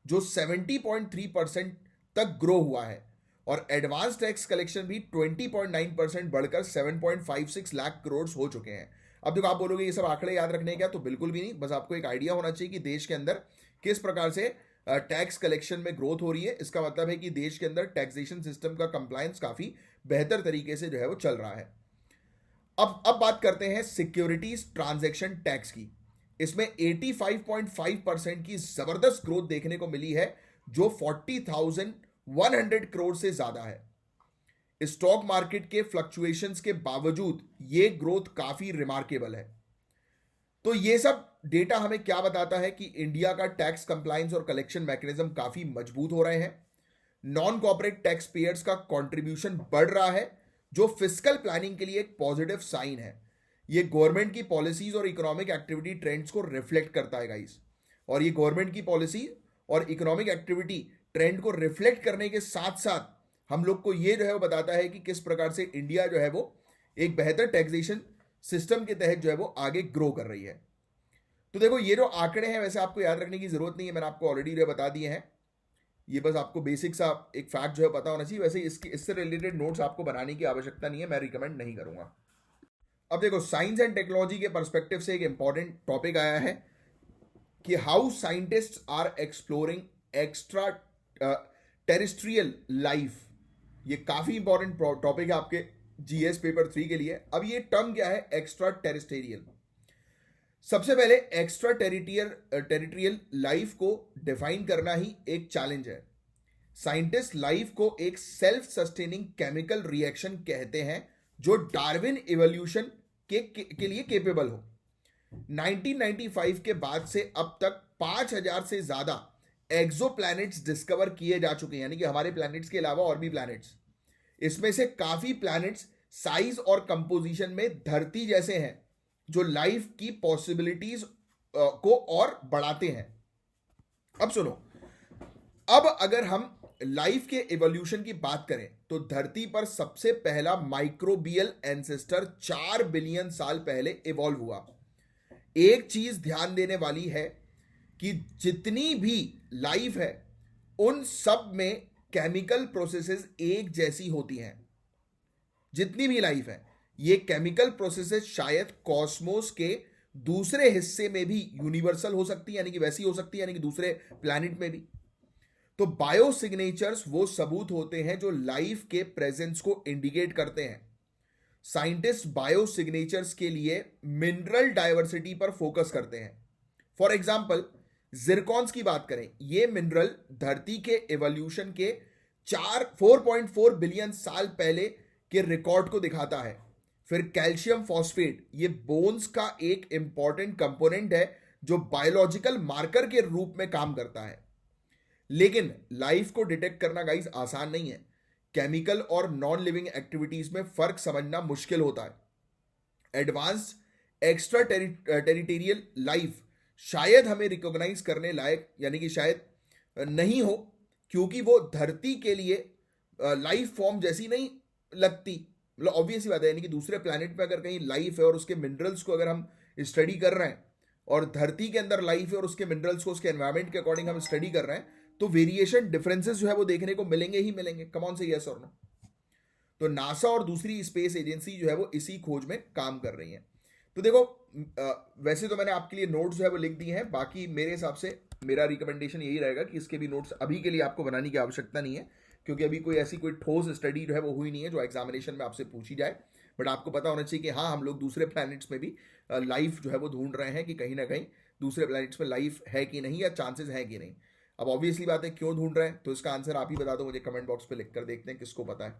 जो 70.3% तक ग्रो हुआ है। और एडवांस टैक्स कलेक्शन भी 20.9% बढ़कर 7.56 लाख करोड़ हो चुके हैं। अब देखो आप बोलोगे ये सब आंकड़े याद रखने क्या, तो बिल्कुल भी नहीं, बस आपको एक आइडिया होना चाहिए कि देश के अंदर किस प्रकार से टैक्स कलेक्शन में ग्रोथ हो रही है। इसका मतलब है कि देश के अंदर टैक्सेशन सिस्टम का कंप्लायंस काफी बेहतर तरीके से जो है वो चल रहा है। अब बात करते हैं सिक्योरिटीज ट्रांजैक्शन टैक्स की। इसमें 85.5% की जबरदस्त ग्रोथ देखने को मिली है, जो 40,100 करोड़ से ज्यादा है। स्टॉक मार्केट के फ्लक्चुएशंस के बावजूद ये ग्रोथ काफी रिमार्केबल है। तो ये सब डेटा हमें क्या बताता है कि इंडिया का टैक्स कंप्लायंस और कलेक्शन मैकेनिज्म काफी मजबूत हो रहे हैं। नॉन कॉर्पोरेट टैक्स पेयर्स का कंट्रीब्यूशन बढ़ रहा है, जो फिस्कल प्लानिंग के लिए एक पॉजिटिव साइन है। ये गवर्नमेंट की पॉलिसीज और इकोनॉमिक एक्टिविटी ट्रेंड्स को रिफ्लेक्ट करता है गाइस। और ये गवर्नमेंट की पॉलिसी और इकोनॉमिक एक्टिविटी ट्रेंड को रिफ्लेक्ट करने के साथ साथ हम लोग को ये जो है वो बताता है कि किस प्रकार से इंडिया जो है वो एक बेहतर टैक्सेशन सिस्टम के तहत जो है वो आगे ग्रो कर रही है। तो देखो ये जो आंकड़े हैं वैसे आपको याद रखने की जरूरत नहीं है, मैंने आपको ऑलरेडी जो बता दिए हैं। ये बस आपको बेसिक सा एक फैक्ट जो है पता होना चाहिए। वैसे इससे रिलेटेड नोट्स आपको बनाने की आवश्यकता नहीं है, मैं रिकमेंड नहीं करूंगा। अब देखो साइंस एंड टेक्नोलॉजी के पर्सपेक्टिव से एक इंपॉर्टेंट टॉपिक आया है कि how scientist are exploring extraterrestrial life. ये काफी इंपॉर्टेंट टॉपिक है आपके GS पेपर 3 के लिए। अब ये टर्म क्या है एक्स्ट्रा टेरेस्ट्रियल? सबसे पहले एक्स्ट्रा टेरिटरियल लाइफ को डिफाइन करना ही एक चैलेंज है। साइंटिस्ट लाइफ को एक सेल्फ सस्टेनिंग केमिकल रिएक्शन कहते हैं जो डार्विन इवोल्यूशन के लिए केपेबल हो। 1995 के बाद से अब तक 5000 से ज्यादा एक्सोप्लैनेट्स डिस्कवर किए जा चुके हैं, यानी कि हमारे प्लैनेट्स के अलावा और भी प्लैनेट्स। इसमें से काफी प्लैनेट्स साइज और कंपोजिशन में धरती जैसे हैं, जो लाइफ की पॉसिबिलिटीज को और बढ़ाते हैं। अब सुनो, अब अगर हम लाइफ के इवोल्यूशन की बात करें तो धरती पर सबसे पहला माइक्रोबियल एंसेस्टर 4 बिलियन साल पहले इवॉल्व हुआ। एक चीज ध्यान देने वाली है कि जितनी भी लाइफ है उन सब में केमिकल प्रोसेसेस एक जैसी होती हैं। जितनी भी लाइफ है ये केमिकल प्रोसेसेस शायद कॉस्मोस के दूसरे हिस्से में भी यूनिवर्सल हो सकती है, यानी कि वैसी हो सकती है, यानी कि दूसरे प्लैनेट में भी। तो बायो सिग्नेचर्स वो सबूत होते हैं जो लाइफ के प्रेजेंस को इंडिकेट करते हैं। साइंटिस्ट बायो सिग्नेचर्स के लिए मिनरल डाइवर्सिटी पर फोकस करते हैं। फॉर एग्जाम्पल जिरकॉन्स की बात करें, ये मिनरल धरती के एवोल्यूशन के 4.4 बिलियन साल पहले के रिकॉर्ड को दिखाता है। फिर कैल्शियम फॉस्फेट, ये बोन्स का एक इंपॉर्टेंट कंपोनेंट है जो बायोलॉजिकल मार्कर के रूप में काम करता है। लेकिन लाइफ को डिटेक्ट करना गाइस आसान नहीं है। केमिकल और नॉन लिविंग एक्टिविटीज में फर्क समझना मुश्किल होता है। एडवांस्ड एक्स्ट्रा टेरिटोरियल लाइफ शायद हमें रिकॉग्नाइज करने लायक, यानी कि शायद नहीं हो, क्योंकि वो धरती के लिए लाइफ फॉर्म जैसी नहीं लगती। मतलब ऑब्वियस ही बात है, यानी कि दूसरे प्लैनेट पे अगर कहीं लाइफ है और उसके मिनरल्स को अगर हम स्टडी कर रहे हैं और धरती के अंदर लाइफ है और उसके मिनरल्स को उसके एनवायरमेंट के अकॉर्डिंग हम स्टडी कर रहे हैं, तो वेरिएशन डिफरेंसेस जो है वो देखने को मिलेंगे ही मिलेंगे। कम ऑन से यस और नो। तो नासा और दूसरी स्पेस एजेंसी जो है वो इसी खोज में काम कर रही है। तो देखो, वैसे तो मैंने आपके लिए नोट्स जो है वो लिख दिए हैं। बाकी मेरे हिसाब से मेरा रिकमेंडेशन यही रहेगा कि इसके भी नोट्स अभी के लिए आपको बनाने की आवश्यकता नहीं है, क्योंकि अभी कोई ऐसी कोई ठोस स्टडी जो है वो हुई नहीं है जो एग्जामिनेशन में आपसे पूछी जाए। बट आपको पता होना चाहिए कि हाँ, हम लोग दूसरे प्लैनेट्स में भी लाइफ जो है वो ढूंढ रहे हैं कि कहीं ना कहीं दूसरे प्लैनेट्स में लाइफ है कि नहीं, या चांसेस हैं कि नहीं। अब ऑब्वियसली बात है, क्यों ढूंढ रहे हैं, तो इसका आंसर आप ही बता दो मुझे कमेंट बॉक्स पे लिख कर, देखते हैं किसको पता है।